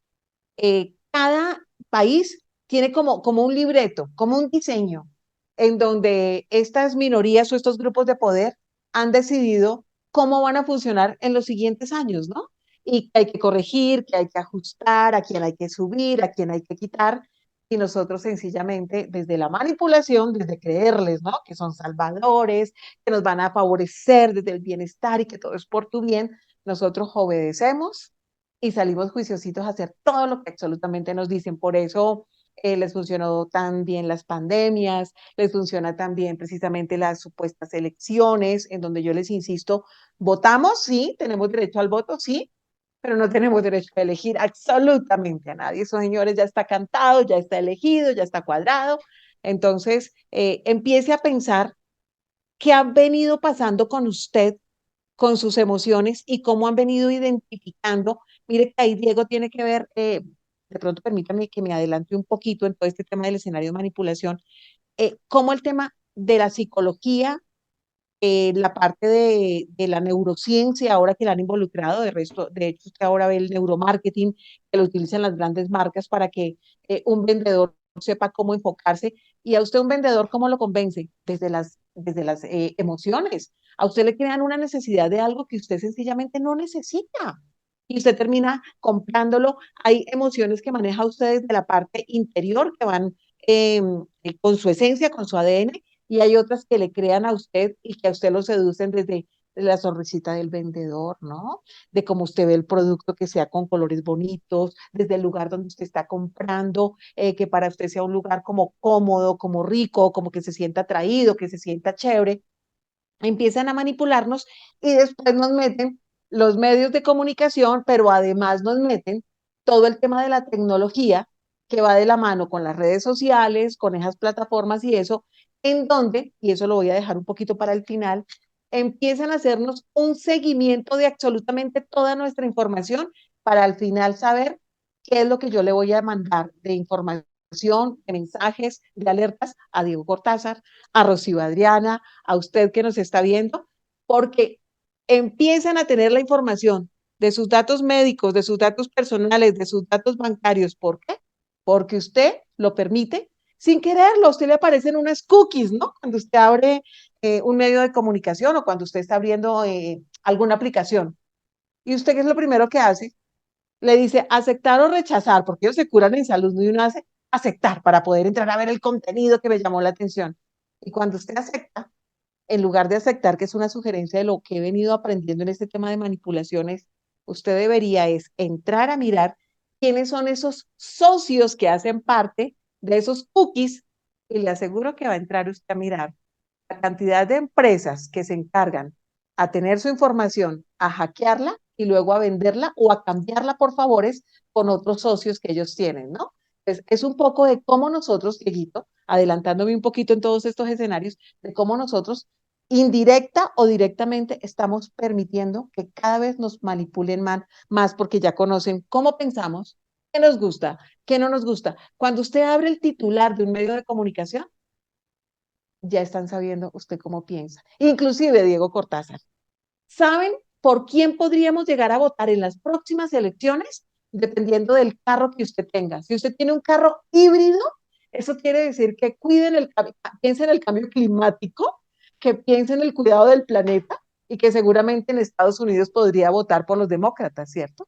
Speaker 3: Cada país tiene como un libreto, como un diseño, en donde estas minorías o estos grupos de poder han decidido cómo van a funcionar en los siguientes años, ¿no? Y que hay que corregir, que hay que ajustar, a quién hay que subir, a quién hay que quitar. Y nosotros sencillamente, desde la manipulación, desde creerles, ¿no? Que son salvadores, que nos van a favorecer desde el bienestar y que todo es por tu bien, nosotros obedecemos y salimos juiciositos a hacer todo lo que absolutamente nos dicen. Por eso les funcionó tan bien las pandemias, les funciona tan bien precisamente las supuestas elecciones, en donde yo les insisto, votamos, sí, tenemos derecho al voto, sí, pero no tenemos derecho a elegir absolutamente a nadie. Esos señores ya está cantado, ya está elegido, ya está cuadrado. Entonces, empiece a pensar qué ha venido pasando con usted, con sus emociones y cómo han venido identificando. Mire que ahí Diego tiene que ver, de pronto permítame que me adelante un poquito en todo este tema del escenario de manipulación, cómo el tema de la psicología, la parte de la neurociencia, ahora que la han involucrado, de resto, de hecho, usted ahora ve el neuromarketing que lo utilizan las grandes marcas para que un vendedor sepa cómo enfocarse. Y a usted un vendedor, ¿cómo lo convence? Desde las emociones. A usted le crean una necesidad de algo que usted sencillamente no necesita. Y usted termina comprándolo. Hay emociones que maneja usted desde la parte interior que van con su esencia, con su ADN, y hay otras que le crean a usted y que a usted lo seducen desde la sonrisita del vendedor, ¿no? De cómo usted ve el producto, que sea con colores bonitos, desde el lugar donde usted está comprando, que para usted sea un lugar como cómodo, como rico, como que se sienta atraído, que se sienta chévere. Empiezan a manipularnos y después nos meten los medios de comunicación, pero además nos meten todo el tema de la tecnología que va de la mano con las redes sociales, con esas plataformas y eso, en donde, y eso lo voy a dejar un poquito para el final, empiezan a hacernos un seguimiento de absolutamente toda nuestra información para al final saber qué es lo que yo le voy a mandar de información, de mensajes, de alertas a Diego Cortázar, a Rocío Adriana, a usted que nos está viendo, porque empiezan a tener la información de sus datos médicos, de sus datos personales, de sus datos bancarios. ¿Por qué? Porque usted lo permite sin quererlo. A usted le aparecen unas cookies, ¿no? Cuando usted abre un medio de comunicación o cuando usted está abriendo alguna aplicación. ¿Y usted qué es lo primero que hace? Le dice aceptar o rechazar, porque ellos se curan en salud, ¿no? Y uno hace aceptar para poder entrar a ver el contenido que me llamó la atención. Y cuando usted acepta, en lugar de aceptar que es una sugerencia de lo que he venido aprendiendo en este tema de manipulaciones, usted debería es entrar a mirar quiénes son esos socios que hacen parte de esos cookies y le aseguro que va a entrar usted a mirar la cantidad de empresas que se encargan a tener su información, a hackearla y luego a venderla o a cambiarla por favores con otros socios que ellos tienen, ¿no? Es un poco de cómo nosotros, Dieguito, adelantándome un poquito en todos estos escenarios, de cómo nosotros indirecta o directamente estamos permitiendo que cada vez nos manipulen más porque ya conocen cómo pensamos, qué nos gusta, qué no nos gusta. Cuando usted abre el titular de un medio de comunicación, ya están sabiendo usted cómo piensa. Inclusive Diego Cortázar. ¿Saben por quién podríamos llegar a votar en las próximas elecciones? Dependiendo del carro que usted tenga. Si usted tiene un carro híbrido, eso quiere decir que cuiden piensen en el cambio climático, que piensen en el cuidado del planeta y que seguramente en Estados Unidos podría votar por los demócratas, ¿cierto?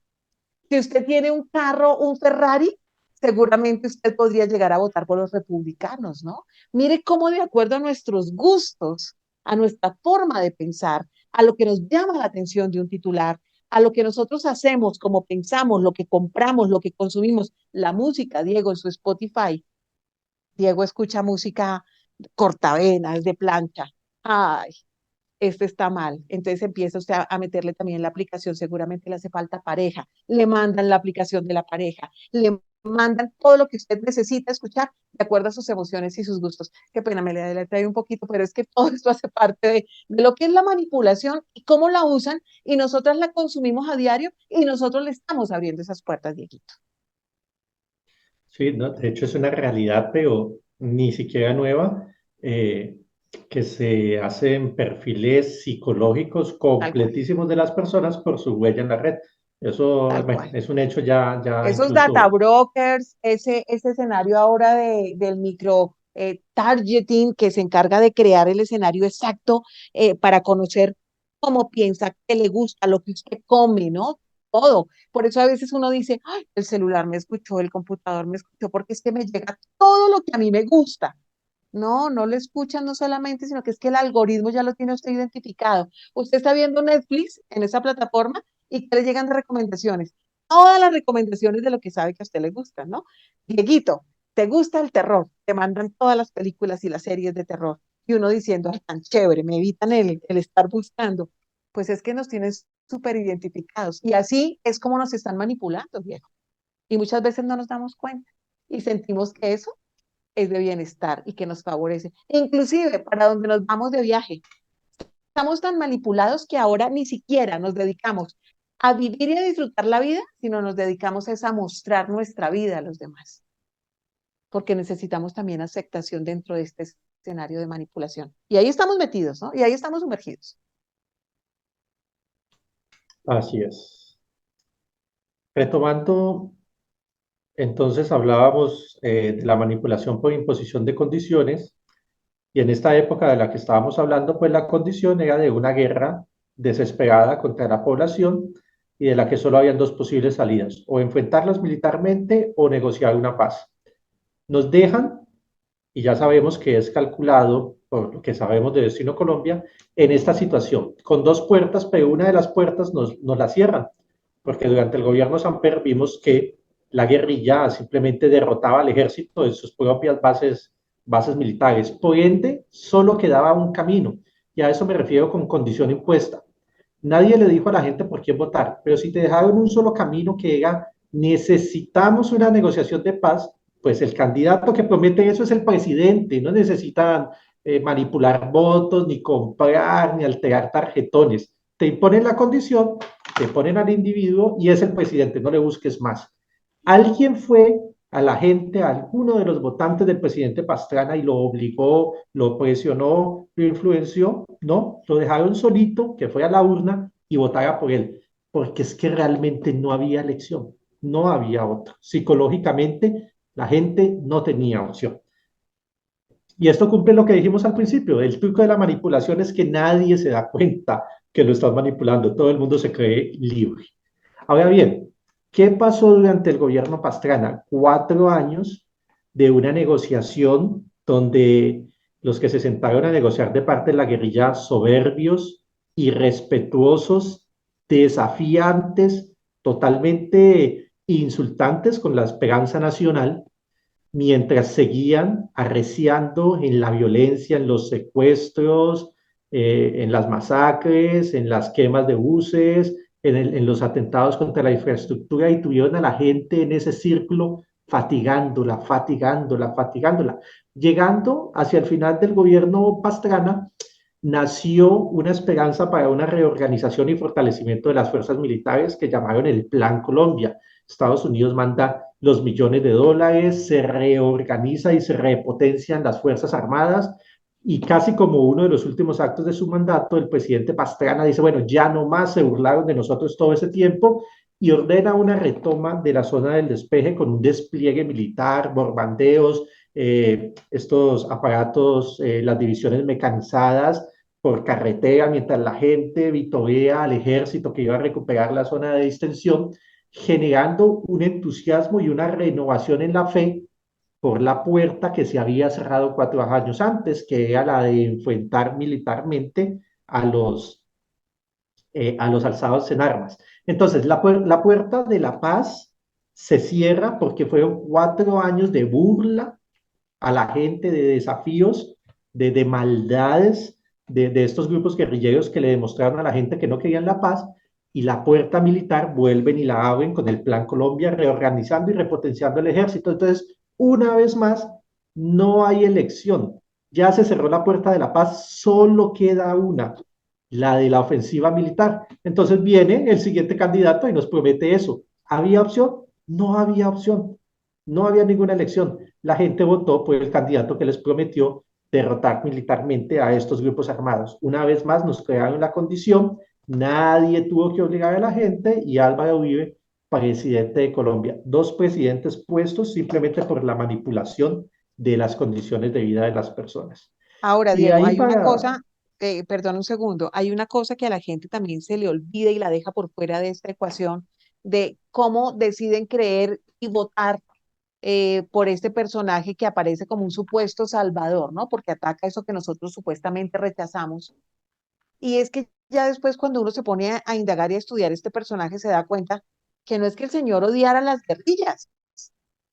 Speaker 3: Si usted tiene un carro, un Ferrari, seguramente usted podría llegar a votar por los republicanos, ¿no? Mire cómo de acuerdo a nuestros gustos, a nuestra forma de pensar, a lo que nos llama la atención de un titular, a lo que nosotros hacemos, como pensamos, lo que compramos, lo que consumimos, la música, Diego, en su Spotify. Diego escucha música cortavenas, de plancha. Ay, este está mal. Entonces empieza usted a meterle también la aplicación, seguramente le hace falta pareja, le mandan la aplicación de la pareja, le mandan todo lo que usted necesita escuchar de acuerdo a sus emociones y sus gustos. Qué pena, me le adelanté un poquito, pero es que todo esto hace parte de lo que es la manipulación y cómo la usan y nosotras la consumimos a diario y nosotros le estamos abriendo esas puertas, Dieguito.
Speaker 1: Sí, no, de hecho es una realidad, pero ni siquiera nueva, eh, que se hacen perfiles psicológicos
Speaker 3: Tal cual,
Speaker 1: completísimos de las personas por su huella en la red. Eso,
Speaker 3: tal
Speaker 1: bueno,
Speaker 3: cual.
Speaker 1: es un hecho ya
Speaker 3: Esos data
Speaker 1: incluso.
Speaker 3: brokers, ese escenario ahora del micro targeting que se encarga de crear el escenario exacto para conocer cómo piensa, qué le gusta, lo que usted come, ¿no? Todo. Por eso a veces uno dice, "Ay, el celular me escuchó, el computador me escuchó, porque es que me llega todo lo que a mí me gusta. No, no lo escuchan no solamente, sino que es que el algoritmo ya lo tiene usted identificado. Usted está viendo Netflix en esa plataforma ¿Y qué le llegan de recomendaciones? Todas las recomendaciones de lo que sabe que a usted le gusta, ¿no? Dieguito, ¿te gusta el terror? Te mandan todas las películas y las series de terror. Y uno diciendo, ay, tan chévere, me evitan el estar buscando. Pues es que nos tienen súper identificados. Y así es como nos están manipulando, viejo. Y muchas veces no nos damos cuenta. Y sentimos que eso es de bienestar y que nos favorece. Inclusive para donde nos vamos de viaje. Estamos tan manipulados que ahora ni siquiera nos dedicamos a vivir y a disfrutar la vida, sino nos dedicamos a mostrar nuestra vida a los demás, porque necesitamos también aceptación dentro de este escenario de manipulación. Y ahí estamos metidos, ¿no? Y ahí estamos sumergidos.
Speaker 1: Así es. Retomando, entonces hablábamos de la manipulación por imposición de condiciones y en esta época de la que estábamos hablando, pues la condición era de una guerra desesperada contra la población y de la que solo habían dos posibles salidas, o enfrentarlas militarmente o negociar una paz. Nos dejan, y ya sabemos que es calculado por lo que sabemos de Destino Colombia, en esta situación, con dos puertas, pero una de las puertas nos la cierran, porque durante el gobierno Samper vimos que la guerrilla simplemente derrotaba al ejército en sus propias bases militares. Por ende, solo quedaba un camino, y a eso me refiero con condición impuesta. Nadie le dijo a la gente por quién votar, pero si te dejaron un solo camino que diga necesitamos una negociación de paz, pues el candidato que promete eso es el presidente, no necesitan manipular votos, ni comprar, ni alterar tarjetones. Te imponen la condición, te ponen al individuo y es el presidente, no le busques más. Alguien fue a la gente, a alguno de los votantes del presidente Pastrana y lo obligó, lo presionó, lo influenció, ¿no? Lo dejaron solito, que fue a la urna y votara por él, porque es que realmente no había elección, no había otra. Psicológicamente, la gente no tenía opción. Y esto cumple lo que dijimos al principio, el truco de la manipulación es que nadie se da cuenta que lo estás manipulando, todo el mundo se cree libre. Ahora bien, ¿qué pasó durante el gobierno Pastrana? 4 años de una negociación donde los que se sentaron a negociar de parte de la guerrilla soberbios, irrespetuosos, desafiantes, totalmente insultantes con la esperanza nacional, mientras seguían arreciando en la violencia, en los secuestros, en las masacres, en las quemas de buses, en los atentados contra la infraestructura y tuvieron a la gente en ese círculo fatigándola, fatigándola, fatigándola. Llegando hacia el final del gobierno Pastrana, nació una esperanza para una reorganización y fortalecimiento de las fuerzas militares que llamaron el Plan Colombia. Estados Unidos manda los millones de dólares, se reorganiza y se repotencian las Fuerzas Armadas y casi como uno de los últimos actos de su mandato, el presidente Pastrana dice, bueno, ya no más, se burlaron de nosotros todo ese tiempo y ordena una retoma de la zona del despeje con un despliegue militar, bombardeos, estos aparatos, las divisiones mecanizadas por carretera, mientras la gente vitorea al ejército que iba a recuperar la zona de distensión, generando un entusiasmo y una renovación en la fe por la puerta que se había cerrado 4 años antes, que era la de enfrentar militarmente a los alzados en armas. Entonces, la puerta de la paz se cierra porque fueron 4 años de burla a la gente, de desafíos, de maldades de estos grupos guerrilleros que le demostraron a la gente que no querían la paz y la puerta militar vuelven y la abren con el Plan Colombia, reorganizando y repotenciando el ejército. Entonces, una vez más, no hay elección. Ya se cerró la puerta de la paz, solo queda una, la de la ofensiva militar. Entonces viene el siguiente candidato y nos promete eso. ¿Había opción? No había opción. No había ninguna elección. La gente votó por el candidato que les prometió derrotar militarmente a estos grupos armados. Una vez más nos crearon la condición, nadie tuvo que obligar a la gente y Álvaro Uribe, presidente de Colombia. Dos presidentes puestos simplemente por la manipulación de las condiciones de vida de las personas.
Speaker 3: Ahora,
Speaker 1: Y de
Speaker 3: Diego,
Speaker 1: ahí
Speaker 3: hay una
Speaker 1: para,
Speaker 3: cosa, perdón un segundo, hay una cosa que a la gente también se le olvida y la deja por fuera de esta ecuación de cómo deciden creer y votar por este personaje que aparece como un supuesto salvador, ¿no? Porque ataca eso que nosotros supuestamente rechazamos. Y es que Ya después cuando uno se pone a indagar y a estudiar este personaje se da cuenta que no es que el señor odiara las guerrillas,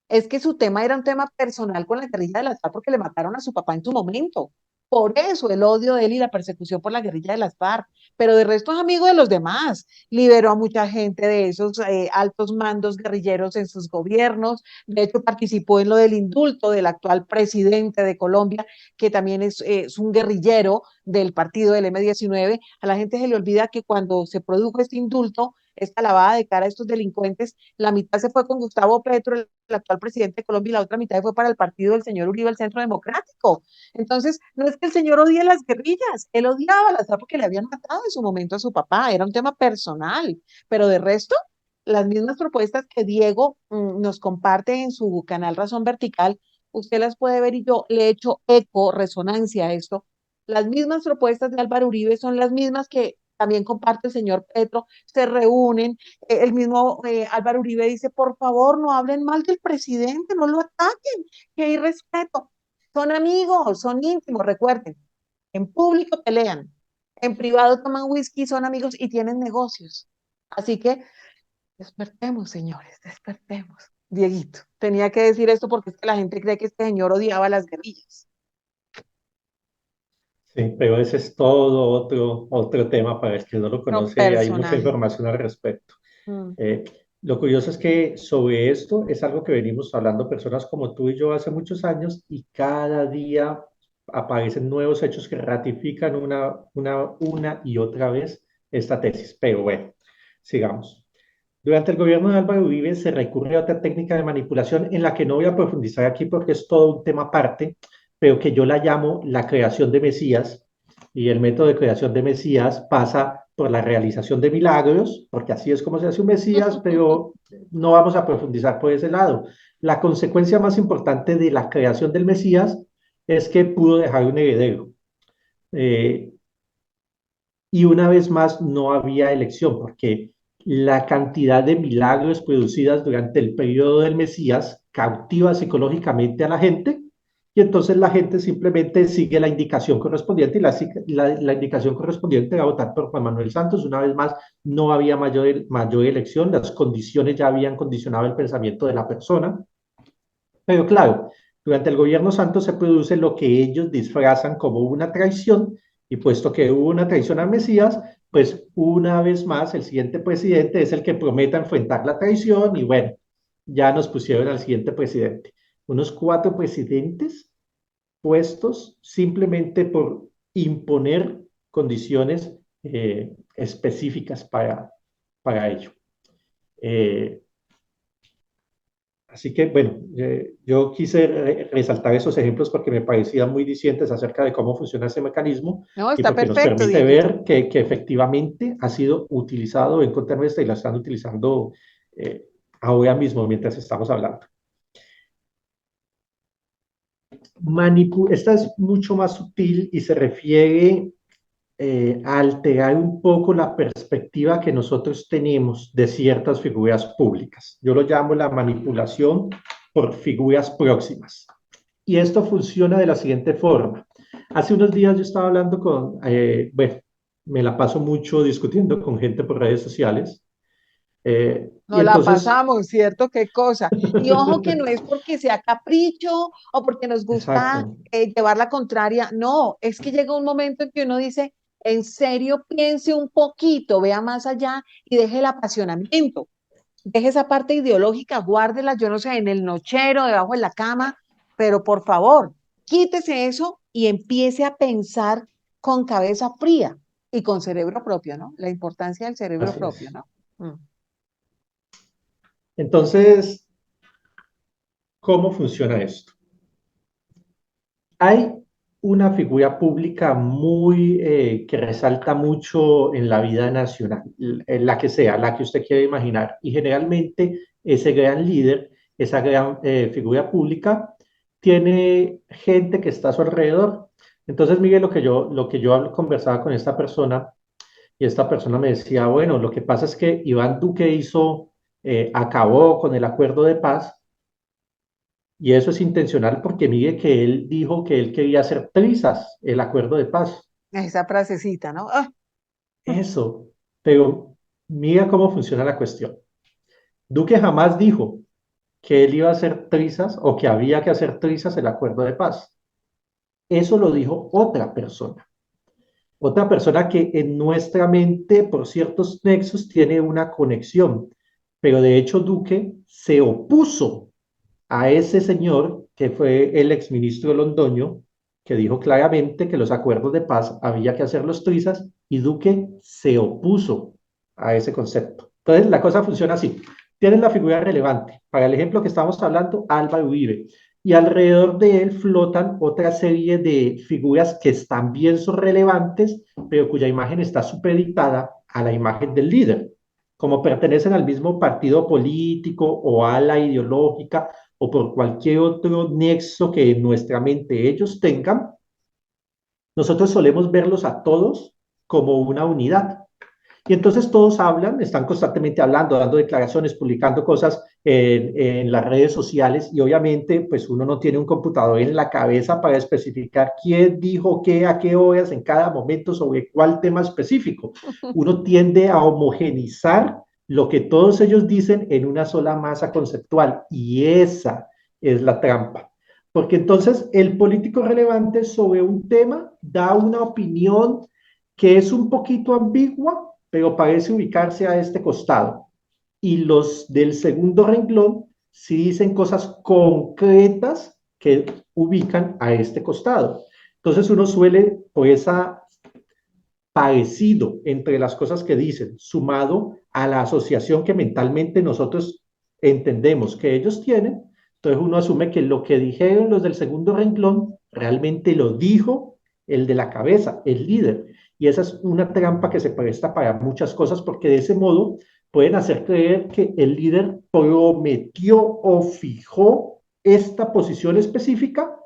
Speaker 3: es que su tema era un tema personal con la guerrilla de las FARC porque le mataron a su papá en su momento. Por eso el odio de él y la persecución por la guerrilla de las FARC. Pero de resto es amigo de los demás. Liberó a mucha gente de esos altos mandos guerrilleros en sus gobiernos. De hecho, participó en lo del indulto del actual presidente de Colombia, que también es un guerrillero del partido del M-19. A la gente se le olvida que cuando se produjo este indulto, esta lavada de cara a estos delincuentes, la mitad se fue con Gustavo Petro, el actual presidente de Colombia, y la otra mitad fue para el partido del señor Uribe, el Centro Democrático. Entonces, no es que el señor odie las guerrillas, él odiaba las FARC porque le habían matado en su momento a su papá, era un tema personal, pero de resto, las mismas propuestas que Diego nos comparte en su canal Razón Vertical, usted las puede ver y yo le he hecho eco, resonancia a esto. Las mismas propuestas de Álvaro Uribe son las mismas que también comparte el señor Petro, se reúnen, el mismo Álvaro Uribe dice, por favor, no hablen mal del presidente, no lo ataquen, que hay respeto. Son amigos, son íntimos, recuerden. En público pelean, en privado toman whisky, son amigos y tienen negocios. Así que despertemos, señores, despertemos. Dieguito, tenía que decir esto porque es que la gente cree que este señor odiaba las guerrillas.
Speaker 1: Sí, pero ese es todo otro tema para el que no lo
Speaker 3: Pro
Speaker 1: conoce. Hay mucha
Speaker 3: personaje.
Speaker 1: información al respecto.
Speaker 3: Mm.
Speaker 1: Eh, lo curioso es que sobre esto es algo que venimos hablando personas como tú y yo hace muchos años y cada día aparecen nuevos hechos que ratifican una y otra vez esta tesis. Pero bueno, sigamos. Durante el gobierno de Álvaro Uribe se recurre a otra técnica de manipulación en la que no voy a profundizar aquí porque es todo un tema aparte, pero que yo la llamo la creación de Mesías. Y el método de creación de Mesías pasa por la realización de milagros, porque así es como se hace un Mesías, pero no vamos a profundizar por ese lado. La consecuencia más importante de la creación del Mesías es que pudo dejar un heredero. Eh, y una vez más no había elección, porque la cantidad de milagros producidas durante el periodo del Mesías cautiva psicológicamente a la gente y entonces la gente simplemente sigue la indicación correspondiente y la indicación correspondiente era votar por Juan Manuel Santos. Una vez más, no había mayor elección, las condiciones ya habían condicionado el pensamiento de la persona. Pero claro, durante el gobierno Santos se produce lo que ellos disfrazan como una traición, y puesto que hubo una traición al Mesías, pues una vez más el siguiente presidente es el que prometa enfrentar la traición, y bueno, ya nos pusieron al siguiente presidente. Unos 4 presidentes puestos simplemente por imponer condiciones específicas para ello. Eh, Así que, bueno, yo quise resaltar esos ejemplos porque me parecían muy dicientes acerca de cómo funciona ese mecanismo
Speaker 3: No,
Speaker 1: y
Speaker 3: está
Speaker 1: porque nos
Speaker 3: perfecto,
Speaker 1: permite
Speaker 3: Dieguito.
Speaker 1: ver que efectivamente ha sido utilizado en contra nuestra y la están utilizando eh, ahora mismo mientras estamos hablando. Esta es mucho más sutil y se refiere a alterar un poco la perspectiva que nosotros tenemos de ciertas figuras públicas. Yo lo llamo la manipulación por figuras próximas. Y esto funciona de la siguiente forma. Hace unos días yo estaba hablando bueno, me la paso mucho discutiendo con gente por redes sociales. Y
Speaker 3: Nos la
Speaker 1: entonces,
Speaker 3: pasamos, ¿cierto? Qué cosa. Y ojo que no es porque sea capricho o porque nos gusta
Speaker 1: exacto,
Speaker 3: llevar la contraria. No, es que llega un momento en que uno dice, en serio, piense un poquito, vea más allá y deje el apasionamiento. Deje esa parte ideológica, guárdela, yo no sé, en el nochero, debajo de la cama, pero por favor, quítese eso y empiece a pensar con cabeza fría y con cerebro propio, ¿no? La importancia del cerebro
Speaker 1: así
Speaker 3: propio,
Speaker 1: es.
Speaker 3: ¿no? Mm.
Speaker 1: Entonces, ¿cómo funciona esto? Hay una figura pública que resalta mucho en la vida nacional, la que sea, la que usted quiera imaginar. Y generalmente ese gran líder, esa gran figura pública, tiene gente que está a su alrededor. Entonces, Miguel, lo que yo conversaba con esta persona, y esta persona me decía, bueno, lo que pasa es que Iván Duque acabó con el acuerdo de paz y eso es intencional porque mire que él dijo que él quería hacer trizas el acuerdo de paz.
Speaker 3: Esa frasecita, ¿no? Ah,
Speaker 1: Eso, pero mira cómo funciona la cuestión. Duque jamás dijo que él iba a hacer trizas o que había que hacer trizas el acuerdo de paz. Eso lo dijo otra persona. Otra persona que en nuestra mente, por ciertos nexos, tiene una conexión. Pero de hecho, Duque se opuso a ese señor que fue el exministro Londoño, que dijo claramente que los acuerdos de paz había que hacerlos trizas, y Duque se opuso a ese concepto. Entonces, la cosa funciona así. Tienes la figura relevante. Para el ejemplo que estamos hablando, Álvaro Uribe. Y alrededor de él flotan otra serie de figuras que también son relevantes, pero cuya imagen está supeditada a la imagen del líder. Como pertenecen al mismo partido político o ala ideológica o por cualquier otro nexo que en nuestra mente ellos tengan, nosotros solemos verlos a todos como una unidad. Y entonces todos hablan, están constantemente hablando, dando declaraciones, publicando cosas en las redes sociales y obviamente pues uno no tiene un computador en la cabeza para especificar quién dijo qué, a qué horas, en cada momento, sobre cuál tema específico. Uno tiende a homogenizar lo que todos ellos dicen en una sola masa conceptual y esa es la trampa. Porque entonces el político relevante sobre un tema da una opinión que es un poquito ambigua, pero parece ubicarse a este costado. Y los del segundo renglón sí dicen cosas concretas que ubican a este costado. Entonces uno suele, por esa parecido entre las cosas que dicen, sumado a la asociación que mentalmente nosotros entendemos que ellos tienen, entonces uno asume que lo que dijeron los del segundo renglón realmente lo dijo el de la cabeza, el líder. Y esa es una trampa que se presta para muchas cosas porque de ese modo pueden hacer creer que el líder prometió o fijó esta posición específica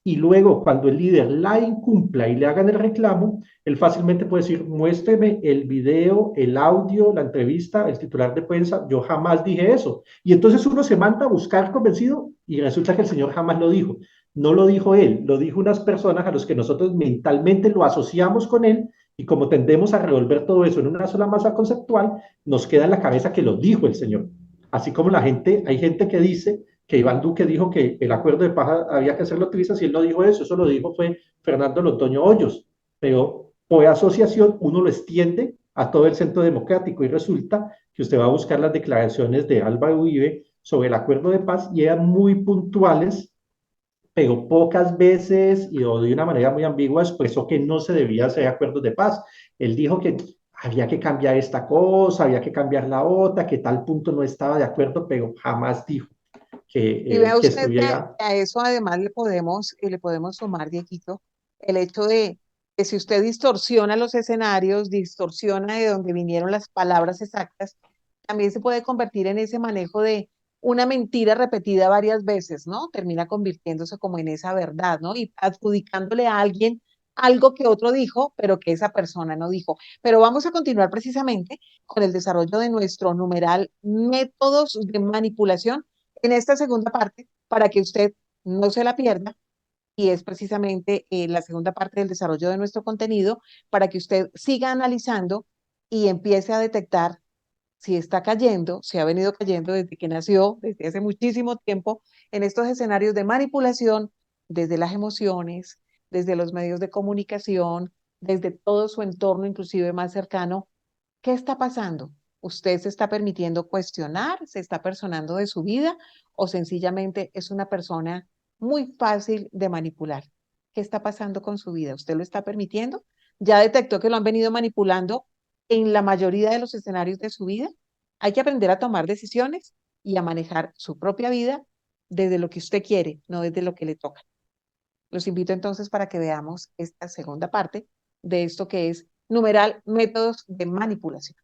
Speaker 1: y luego cuando el líder la incumpla y le hagan el reclamo, él fácilmente puede decir, muéstreme el video, el audio, la entrevista, el titular de prensa, yo jamás dije eso. Y entonces uno se manda a buscar convencido y resulta que el señor jamás lo dijo. No lo dijo él, lo dijo unas personas a los que nosotros mentalmente lo asociamos con él y como tendemos a revolver todo eso en una sola masa conceptual, nos queda en la cabeza que lo dijo el señor. Así como la gente, hay gente que dice que Iván Duque dijo que el acuerdo de paz había que hacerlo trizas y él no dijo eso lo dijo fue Fernando Londoño Hoyos, pero por asociación uno lo extiende a todo el centro democrático y resulta que usted va a buscar las declaraciones de Álvaro Uribe sobre el acuerdo de paz y eran muy puntuales, pero pocas veces y de una manera muy ambigua expresó que no se debía hacer acuerdos de paz. Él dijo que había que cambiar esta cosa, había que cambiar la otra, que tal punto no estaba de acuerdo, pero jamás dijo
Speaker 3: Y vea
Speaker 1: que
Speaker 3: usted que
Speaker 1: estuviera.
Speaker 3: a eso además le podemos sumar, Dieguito, el hecho de que si usted distorsiona los escenarios, distorsiona de dónde vinieron las palabras exactas, también se puede convertir en ese manejo de una mentira repetida varias veces, ¿no? Termina convirtiéndose como en esa verdad, ¿no? Y adjudicándole a alguien algo que otro dijo, pero que esa persona no dijo. Pero vamos a continuar precisamente con el desarrollo de nuestro numeral métodos de manipulación en esta segunda parte para que usted no se la pierda. Y es precisamente la segunda parte del desarrollo de nuestro contenido para que usted siga analizando y empiece a detectar si está cayendo, si ha venido cayendo desde que nació, desde hace muchísimo tiempo, en estos escenarios de manipulación, desde las emociones, desde los medios de comunicación, desde todo su entorno, inclusive más cercano. ¿Qué está pasando? ¿Usted se está permitiendo cuestionar? ¿Se está personando de su vida? ¿O sencillamente es una persona muy fácil de manipular? ¿Qué está pasando con su vida? ¿Usted lo está permitiendo? ¿Ya detectó que lo han venido manipulando en la mayoría de los escenarios de su vida? Hay que aprender a tomar decisiones y a manejar su propia vida desde lo que usted quiere, no desde lo que le toca. Los invito entonces para que veamos esta segunda parte de esto que es numeral métodos de manipulación.